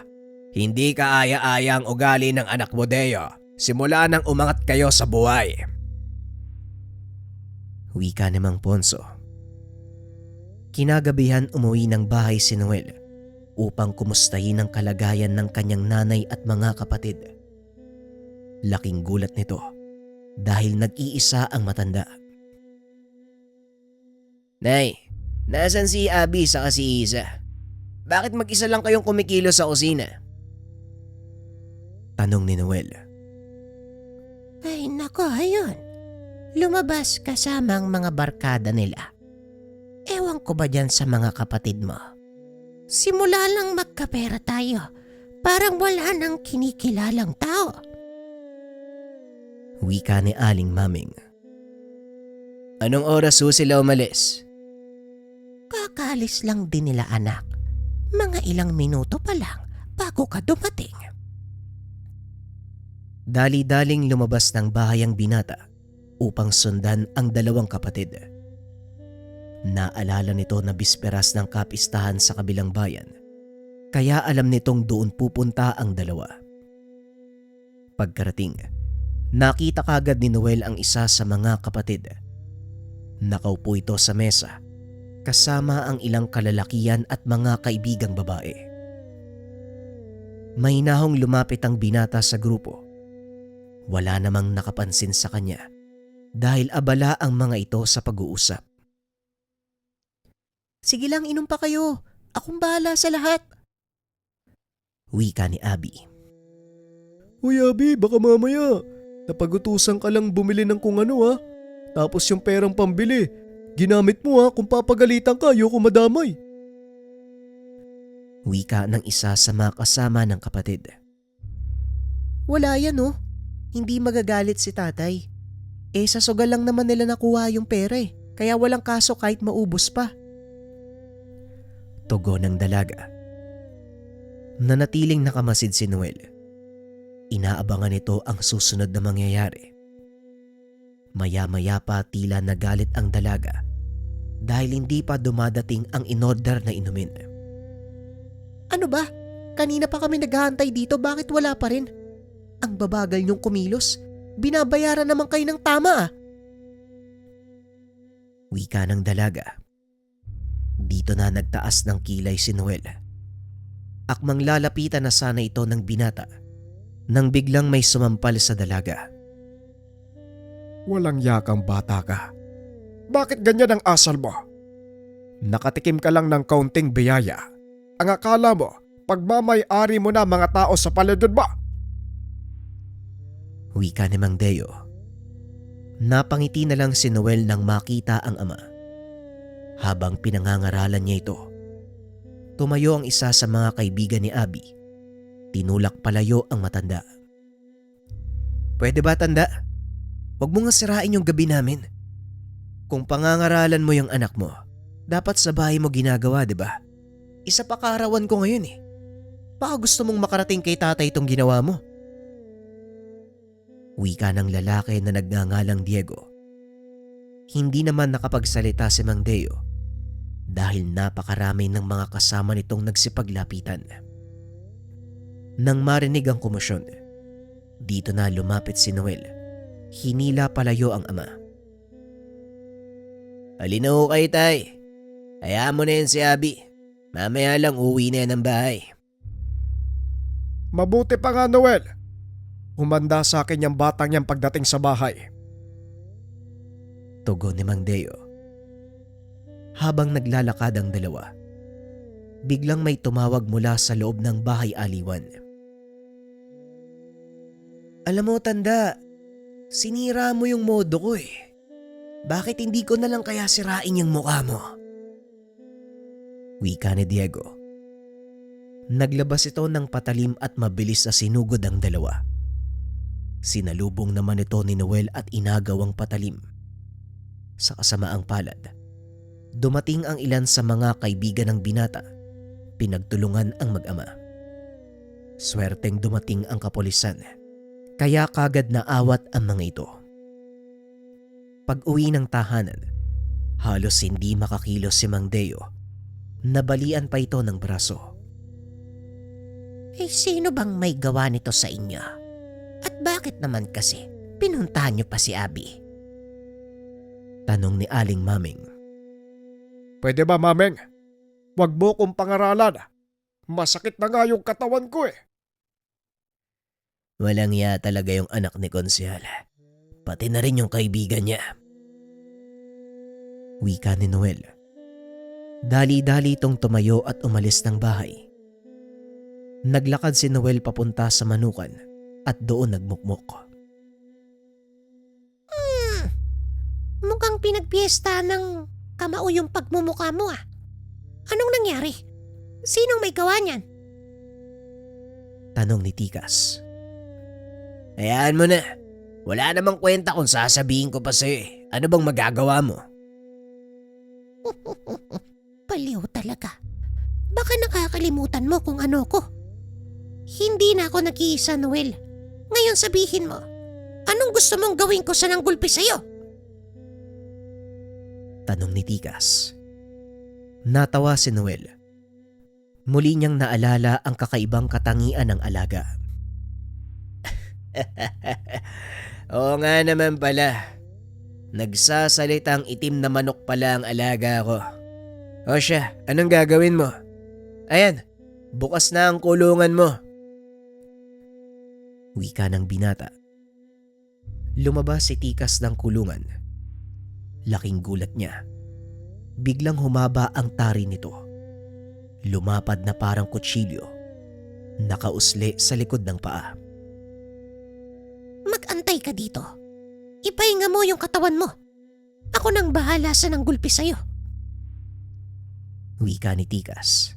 hindi kaaya-aya ang ugali ng anak mo, Deo, simula nang umangat kayo sa buhay. Wika ni Mang Ponso. Kinagabihan umuwi ng bahay si Noel upang kumustahin ang kalagayan ng kanyang nanay at mga kapatid. Laking gulat nito dahil nag-iisa ang matanda. Nay, nasan si Abby saka si Isa? Bakit mag-isa lang kayong kumikilos sa kusina? Tanong ni Noel. Ay nako, ayun. Lumabas kasama ang mga barkada nila. Ewan ko ba dyan sa mga kapatid mo? Simula lang magkapera tayo, parang wala nang kinikilalang tao. Wika ni Aling Maming. Anong oras ho sila umalis? Kakaalis lang din nila anak. Mga ilang minuto pa lang bago ka dumating. Dali-daling lumabas ng bahay ang binata upang sundan ang 2 kapatid. Naalala nito na bisperas ng kapistahan sa kabilang bayan, kaya alam nitong doon pupunta ang 2. Pagkarating, nakita kagad ni Noel ang isa sa mga kapatid. Nakaupo ito sa mesa, kasama ang ilang kalalakian at mga kaibigang babae. Mahinahong lumapit ang binata sa grupo. Wala namang nakapansin sa kanya dahil abala ang mga ito sa pag-uusap. Sige lang, inom pa kayo. Akong bahala sa lahat. Wika ni Abby. Uy Abi, baka mamaya. Napagutusan ka lang bumili ng kung ano ha. Tapos yung perang pambili, ginamit mo ha kung papagalitan ka, ayoko madamay. Wika ng isa sa mga kasama ng kapatid. Wala yan oh. Hindi magagalit si tatay. Sa sugal lang naman nila nakuha yung pera kaya walang kaso kahit maubos pa. Tugon ng dalaga. Nanatiling nakamasid si Noel. Inaabangan nito ang susunod na mangyayari. Maya-maya pa tila nagalit ang dalaga dahil hindi pa dumadating ang inorder na inumin. Ano ba? Kanina pa kami naghahantay dito, bakit wala pa rin? Ang babagal niyong kumilos. Binabayaran naman kayo ng tama ah. Wika ng dalaga. Dito na nagtaas ng kilay si Noel. Akmang lalapitan na sana ito ng binata nang biglang may sumampal sa dalaga. Walang yakang bata ka. Bakit ganyan ang asal mo? Nakatikim ka lang ng kaunting biyaya. Ang akala mo, pagmamay-ari mo na mga tao sa paligid mo. Wika ni Mang Deo. Napangiti na lang si Noel nang makita ang ama. Habang pinangangaralan niya ito, tumayo ang isa sa mga kaibigan ni Abby. Tinulak palayo ang matanda. Pwede ba tanda? Huwag mo nga sirain yung gabi namin. Kung pangangaralan mo yung anak mo, dapat sa bahay mo ginagawa, di ba? Isa pa kaarawan ko ngayon eh. Baka gusto mong makarating kay tatay itong ginawa mo. Wika ng lalaki na nagngangalang Diego. Hindi naman nakapagsalita si Mang Deo dahil napakarami ng mga kasama nitong nagsipaglapitan. Nang marinig ang komosyon, dito na lumapit si Noel. Hinila palayo ang ama. Halina ho kayo, tay. Hayaan mo na yan si Abby. Mamaya lang uwi na yan ng bahay. Mabuti pa nga Noel. Humanda sa akin yung batang yan pagdating sa bahay. Tugon ni Mang Deo. Habang naglalakad ang dalawa, biglang may tumawag mula sa loob ng bahay aliwan. Alam mo tanda, sinira mo yung modo ko eh. Bakit hindi ko na lang kaya sirain yung mukha mo? Wika ni Diego. Naglabas ito ng patalim at mabilis na sinugod ang dalawa. Sinalubong naman ito ni Noel at inagawang patalim. Sa kasamaang palad, dumating ang ilan sa mga kaibigan ng binata. Pinagtulungan ang mag-ama. Swerteng dumating ang kapulisan, kaya kagad naawat ang mga ito. Pag-uwi ng tahanan, halos hindi makakilos si Mang Deo. Nabalian pa ito ng braso. Sino bang may gawa nito sa inyo? At bakit naman kasi pinuntahan niyo pa si Abby? Tanong ni Aling Maming. Pwede ba mameng? Huwag mo kong pangaralan. Masakit na nga yung katawan ko eh. Walang iya talaga yung anak ni Konsyal. Pati na rin yung kaibigan niya. Wika ni Noel. Dali-dali itong tumayo at umalis ng bahay. Naglakad si Noel papunta sa manukan at doon nagmukmok. Mukhang pinagpiesta ng kamao yung pagmumukha mo ah. Anong nangyari? Sinong may gawa niyan? Tanong ni Tikas. Hayaan mo na. Wala namang kwenta kung sasabihin ko pa sa'yo eh. Ano bang magagawa mo? Baliw talaga. Baka nakakalimutan mo kung ano ko. Hindi na ako nag-iisa, Noel. Ngayon sabihin mo, anong gusto mong gawin ko sa nanggulpi sa'yo? Tanong ni Tikas. Natawa si Noel. Muli niyang naalala ang kakaibang katangian ng alaga. Oo nga naman pala. Nagsasalitang itim na manok pala ang alaga ko. O siya, anong gagawin mo? Ayan, bukas na ang kulungan mo. Wika ng binata. Lumabas si Tikas ng kulungan. Laking gulat niya. Biglang humaba ang tari nito. Lumapad na parang kutsilyo. Nakausli sa likod ng paa. Mag-antay ka dito. Ipahinga mo yung katawan mo. Ako nang bahala sa nanggulpi sa'yo. Wika ni Tikas.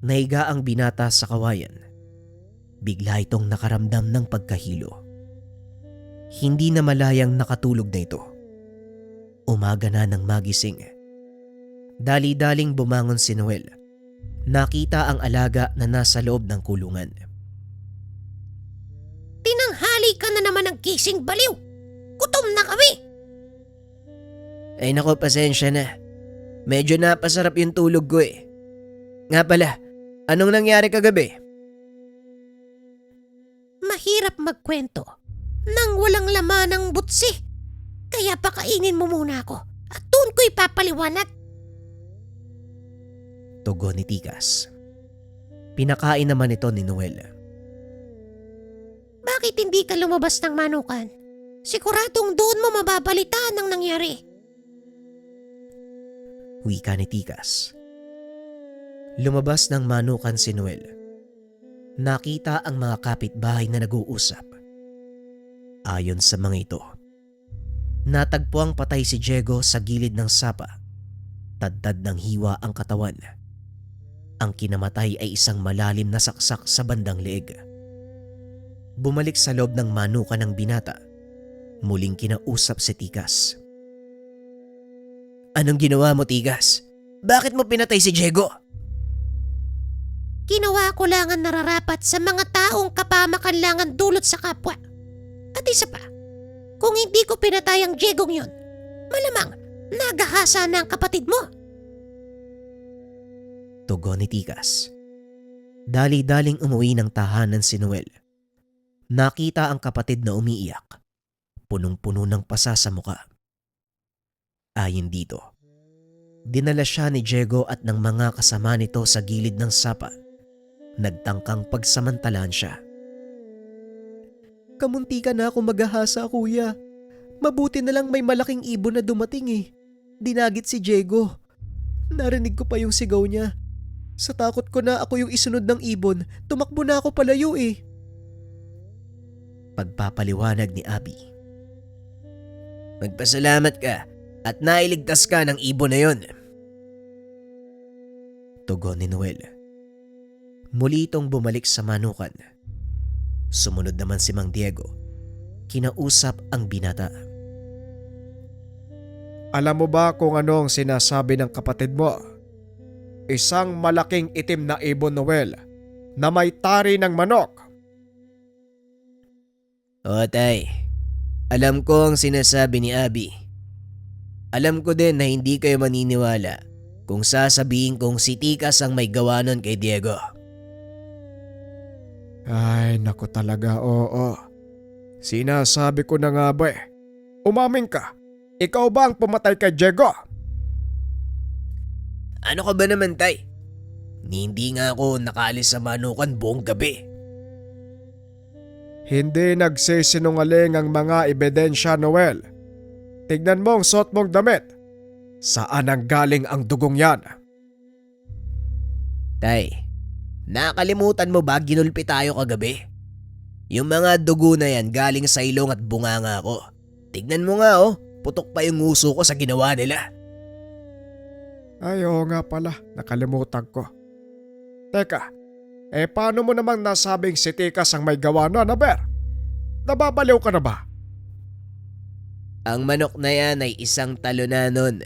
Nahiga ang binata sa kawayan. Bigla itong nakaramdam ng pagkahilo. Hindi na malayang nakatulog na ito. Umaga na nang magising. Dali-daling bumangon si Noel. Nakita ang alaga na nasa loob ng kulungan. Tinanghali ka na naman ng gising, baliw. Gutom na kami. Ay nako, pasensya na. Medyo napasarap yung tulog ko eh. Nga pala, anong nangyari kagabi? Mahirap magkwento nang walang laman ng butsi. Kaya pakainin mo muna ako at doon ko ipapaliwanag. Tugon ni Tikas. Pinakain naman ito ni Noel. Bakit hindi ka lumabas ng manukan? Siguradong doon mo mababalitaan ang nangyari. Wika ni Tikas. Lumabas ng manukan si Noel. Nakita ang mga kapitbahay na nag-uusap. Ayon sa mga ito, natagpuang patay si Diego sa gilid ng sapa. Tadtad ng hiwa ang katawan. Ang kinamatay ay isang malalim na saksak sa bandang leeg. Bumalik sa loob ng manukan ng binata. Muling kinausap si Tikas. Anong ginawa mo, Tigas? Bakit mo pinatay si Diego? Ginawa ko lang ang nararapat sa mga taong kapamakanlangan dulot sa kapwa. At isa pa, kung hindi ko pinatay ang Diegong yun, malamang nagahasa na ang kapatid mo. Tugon ni Tikas. Dali-daling umuwi ng tahanan si Noel. Nakita ang kapatid na umiiyak. Punong-puno ng pasa sa muka. Ayon dito, dinala siya ni Diego at ng mga kasama nito sa gilid ng sapa. Nagtangkang pagsamantalaan siya. Kamunti ka na ako maghahasa, kuya. Mabuti na lang may malaking ibon na dumating eh. Dinagit si Diego. Narinig ko pa yung sigaw niya. Sa takot ko na ako yung isunod ng ibon, tumakbo na ako palayo eh. Pagpapaliwanag ni Abby. Magpasalamat ka at nailigtas ka ng ibon na yon. Tugon ni Noel. Muli itong bumalik sa manukan. Sumunod naman si Mang Diego. Kinausap ang binata. Alam mo ba kung ano ang sinasabi ng kapatid mo? Isang malaking itim na ibon, Noel, na may tari ng manok. O tay, alam ko ang sinasabi ni Abby. Alam ko din na hindi kayo maniniwala kung sasabihin kong si Tikas ang may gawa nun kay Diego. Ay, naku talaga, oo. Sinasabi ko na nga ba eh. Umamin ka. Ikaw ba ang pumatay kay Diego? Ano ka ba naman, tay? Hindi nga ako nakaalis sa manukan buong gabi. Hindi nagsisinungaling ang mga ebidensya, Noel. Tignan mo ang suot mong damit. Saan ang galing ang dugong yan? Tay, nakalimutan mo ba ginulpi tayo kagabi? Yung mga dugo na yan galing sa ilong at bunganga ko. Tignan mo nga oh, putok pa yung nguso ko sa ginawa nila. Ay, oo nga pala, nakalimutan ko. Teka, paano mo namang nasabing si Tikas ang may gawa na, Aber? Nababaliw ka na ba? Ang manok na yan ay isang talunanon.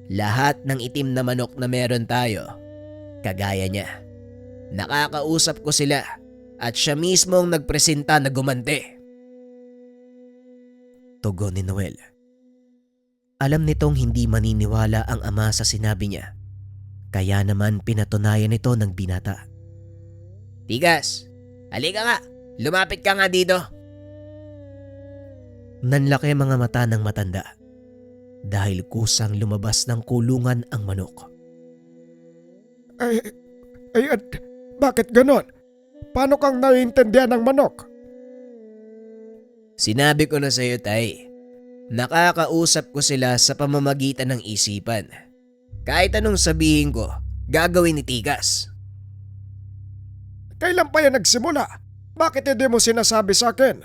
Lahat ng itim na manok na meron tayo, kagaya niya. Nakakausap ko sila at siya mismo ang nagpresenta na gumante. Tugon ni Noel. Alam nitong hindi maniniwala ang ama sa sinabi niya. Kaya naman pinatunayan ito ng binata. Tigas, halika nga. Lumapit ka nga dito. Nanlaki mga mata ng matanda. Dahil kusang lumabas ng kulungan ang manok. Bakit ganon? Paano kang naiintindihan ng manok? Sinabi ko na sa iyo, tay. Nakakausap ko sila sa pamamagitan ng isipan. Kahit anong sabihin ko, gagawin ni Tikas. Kailan pa yan nagsimula? Bakit hindi mo sinasabi sa akin?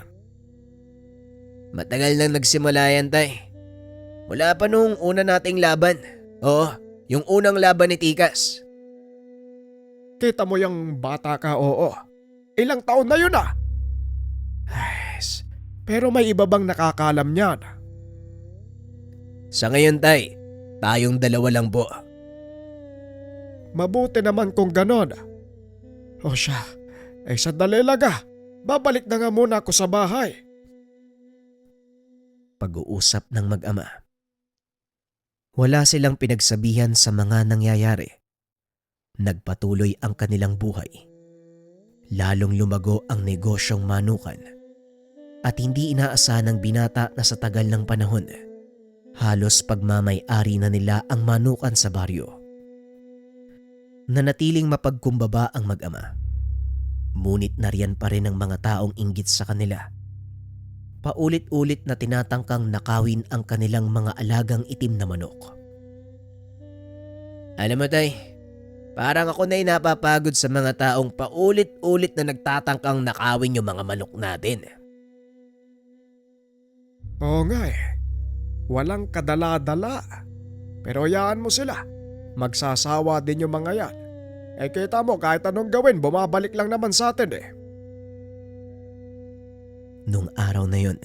Matagal nang nagsimula yan, tay. Mula pa nung una nating laban. Oo, yung unang laban ni Tikas. Kita mo yung bata ka, oo. Ilang taon na yun ah. Ay, pero may iba bang nakakalam niyan? Sa ngayon, tay, tayong dalawa lang po. Mabuti naman kung ganon. O siya, ay sandali lang ah. Babalik na nga muna ako sa bahay. Pag-uusap ng mag-ama. Wala silang pinagsabihan sa mga nangyayari. Nagpatuloy ang kanilang buhay. Lalong lumago ang negosyong manukan. At hindi inaasahan ng binata na sa tagal ng panahon, halos pagmamay-ari na nila ang manukan sa baryo. Nanatiling mapagkumbaba ang mag-ama. Ngunit nariyan pa rin ang mga taong inggit sa kanila. Paulit-ulit na tinatangkang nakawin ang kanilang mga alagang itim na manok. Alam mo, tay, parang ako na'y napapagod sa mga taong paulit-ulit na nagtatangkang nakawin yung mga manok natin. Oo nga eh. Walang kadala-dala. Pero hayaan mo sila. Magsasawa din yung mga yan. Eh kita mo kahit anong gawin, bumabalik lang naman sa atin eh. Nung araw na yon,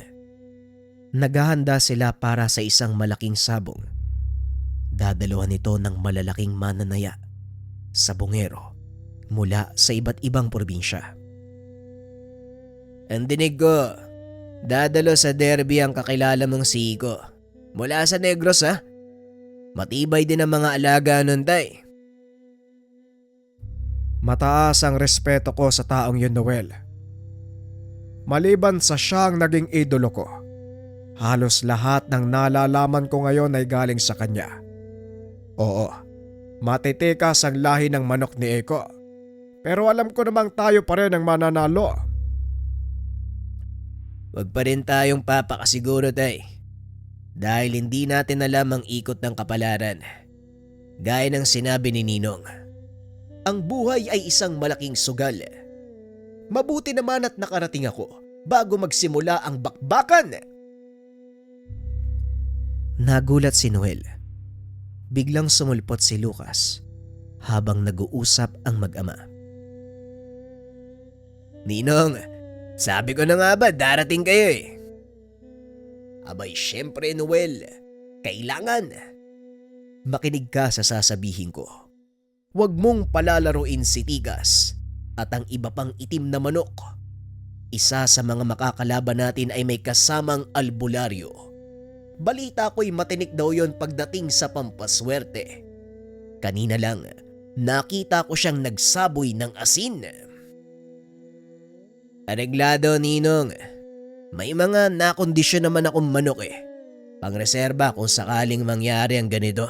naghahanda sila para sa isang malaking sabong. Dadaluhan ito ng malalaking mananaya, sabongero, mula sa iba't ibang probinsya. Ang dinig ko, dadalo sa derby ang kakilala mong si Iko. Mula sa Negros, ha? Matibay din ang mga alaga nun, tay. Mataas ang respeto ko sa taong yun, Noel. Maliban sa siyang naging idolo ko, halos lahat ng nalalaman ko ngayon ay galing sa kanya. Oo, matitikas ang lahi ng manok ni Eko. Pero alam ko namang tayo pa rin ang mananalo. Wag pa rin tayong papakasiguro, tay. Dahil hindi natin alam ang ikot ng kapalaran. Gaya ng sinabi ni Ninong, Ang buhay ay isang malaking sugal. Mabuti naman at nakarating ako bago magsimula ang bakbakan. Nagulat si Noel. Biglang sumulpot si Lucas habang nag-uusap ang mag-ama. Ninong, sabi ko na nga ba darating kayo eh. Abay syempre, Noel, kailangan. Makinig ka sa sasabihin ko. Huwag mong palalaruin si Tigas at ang iba pang itim na manok. Isa sa mga makakalaban natin ay may kasamang albularyo. Balita ko'y matinik daw yon pagdating sa pampaswerte. Kanina lang, nakita ko siyang nagsaboy ng asin. Areglado, Ninong. May mga nakondisyon naman akong manok eh. Pangreserba kung sakaling mangyari ang ganito.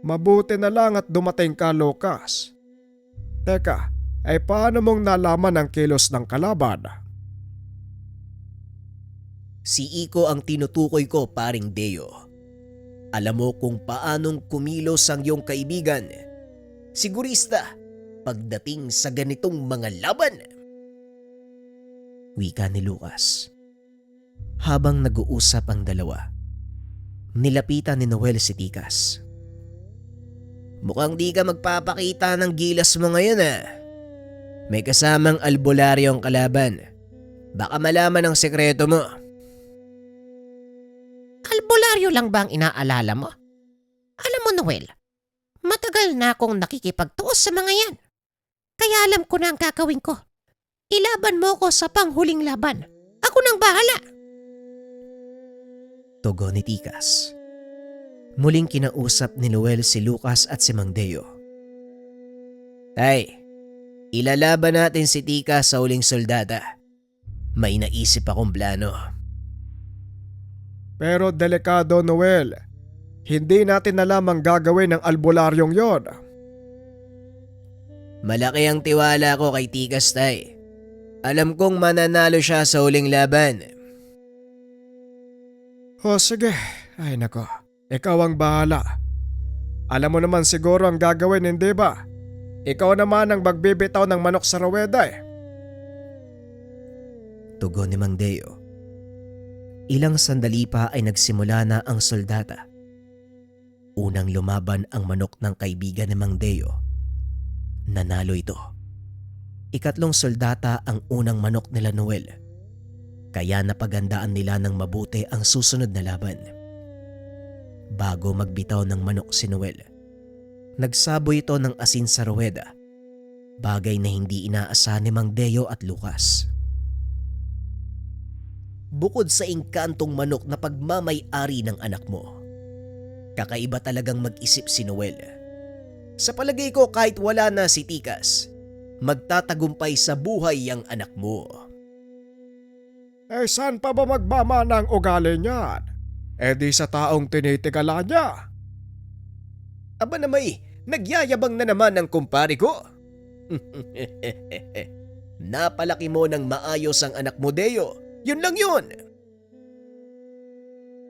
Mabuti na lang at dumating ka, Lucas. Teka, ay paano mong nalaman ang kilos ng kalaban? Si Iko ang tinutukoy ko, paring Deo. Alam mo kung paanong kumilos ang iyong kaibigan. Sigurista, pagdating sa ganitong mga laban. Wika ni Lucas. Habang nag-uusap ang dalawa, nilapitan ni Noel si Tikas. Mukhang di ka magpapakita ng gilas mo ngayon ah. May kasamang albularyo ang kalaban. Baka malaman ang sekreto mo. Albularyo lang ba ang inaalala mo? Alam mo, Noel, matagal na akong nakikipagtuos sa mga yan. Kaya alam ko na ang gagawin ko. Ilaban mo ko sa panghuling laban. Ako nang bahala. Tugon ni Tikas. Muling kinausap ni Noel si Lucas at si Mang Deo. Tay, ilalaban natin si Tika sa uling soldata. May naisip akong plano. Pero delikado, Noel. Hindi natin alam ang gagawin ng albularyong yon. Malaki ang tiwala ko kay Tikas, tay. Alam kong mananalo siya sa uling laban. O sige, ay nako, ikaw ang bahala. Alam mo naman siguro ang gagawin, hindi ba? Ikaw naman ang magbibitaw ng manok sa ruweda eh. Tugon ni Mang Deo. Ilang sandali pa ay nagsimula na ang soldata. Unang lumaban ang manok ng kaibigan ni Mang Deo. Nanalo ito. Ikatlong soldata ang unang manok nila Noel. Kaya napagandaan nila ng mabuti ang susunod na laban. Bago magbitaw ng manok si Noel, nagsaboy ito ng asin sa ruweda. Bagay na hindi inaasahan ni Mang Deo at Lucas. Bukod sa engkantong manok na pagmamay-ari ng anak mo, kakaiba talagang mag-isip si Noel. Sa palagay ko kahit wala na si Tikas, magtatagumpay sa buhay ang anak mo. Eh saan pa ba magmamana ang ugali niyan? Eh di sa taong tinitigala niya. Aba namay, nagyayabang na naman ang kumpare ko. Napalaki mo ng maayos ang anak mo, Deo. Yun lang yun.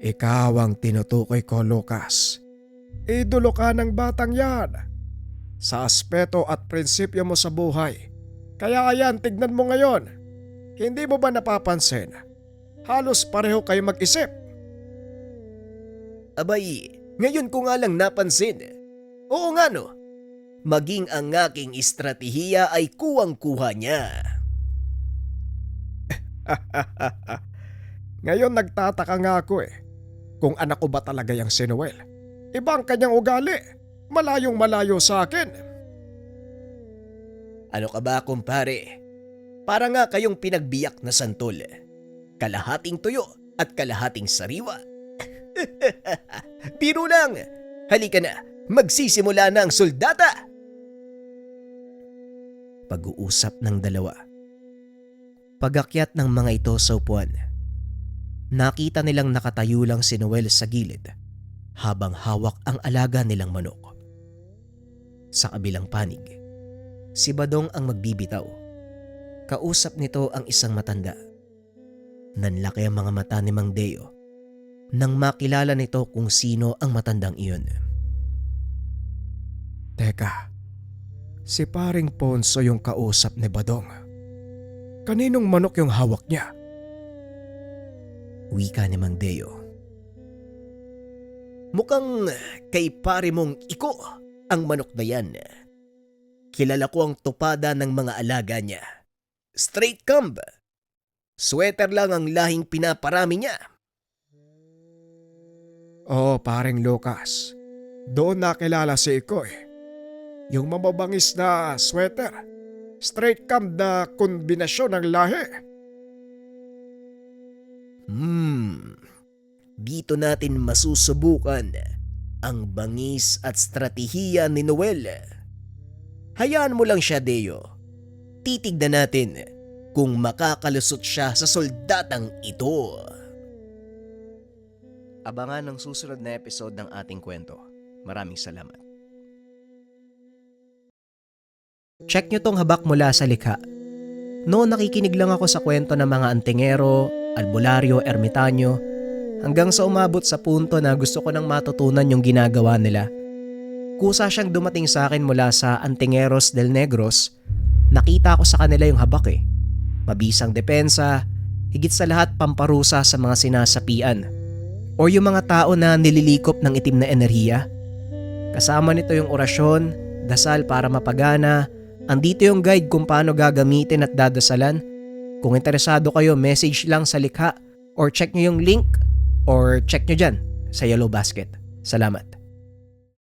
Ikaw ang tinutukoy ko, Lucas. Idolo ka ng batang yan. Sa aspeto at prinsipyo mo sa buhay. Kaya ayan, tignan mo ngayon. Hindi mo ba napapansin? Halos pareho kayo mag-isip. Abay, ngayon ko nga lang napansin. Oo nga no. Maging ang aking estratehiya ay kuwang-kuha niya. Ngayon nagtataka nga ako eh. Kung anak ko ba talaga yung si Noel? Ibang kanyang ugali. Malayong malayo sa akin. Ano ka ba, kumpare? Para nga kayong pinagbiyak na santol. Kalahating tuyo at kalahating sariwa. Biro lang. Halika na, magsisimula na ang soldata. Pag-uusap ng dalawa. Pag-akyat ng mga ito sa upuan, nakita nilang nakatayo lang si Noel sa gilid habang hawak ang alaga nilang manok. Sa kabilang panig, si Badong ang magbibitaw. Kausap nito ang isang matanda. Nanlaki ang mga mata ni Mang Deo nang makilala nito kung sino ang matandang iyon. Teka, si paring Ponso yung kausap ni Badong. Kaninong manok yung hawak niya? Wika ni Mang Deo. Mukhang kay pare mong iko ang manok na yan. Kilala ko ang tupada ng mga alaga niya. Straight cumb. Sweater lang ang lahing pinaparami niya. Oo, paring Lucas. Doon nakilala si Iko eh. Yung mababangis na sweater. Straight cam na kombinasyon ng lahi. Dito natin masusubukan ang bangis at stratehiya ni Noel. Hayaan mo lang siya, Deo. Titignan natin kung makakalusot siya sa soldatang ito. Abangan ang susunod na episode ng ating kwento. Maraming salamat. Check nyo tong habak mula sa likha. Noon nakikinig lang ako sa kwento ng mga antingero, albularyo, ermitanyo, hanggang sa umabot sa punto na gusto ko nang matutunan yung ginagawa nila. Kusa siyang dumating sa akin mula sa Antingeros del Negros. Nakita ko sa kanila yung habak eh. Mabisang depensa, higit sa lahat pamparusa sa mga sinasapian. O yung mga tao na nililikop ng itim na enerhiya. Kasama nito yung orasyon, dasal para mapagana. Andito yung guide kung paano gagamitin at dadasalan. Kung interesado kayo, message lang sa likha or check nyo yung link or check nyo dyan sa Yellow Basket. Salamat.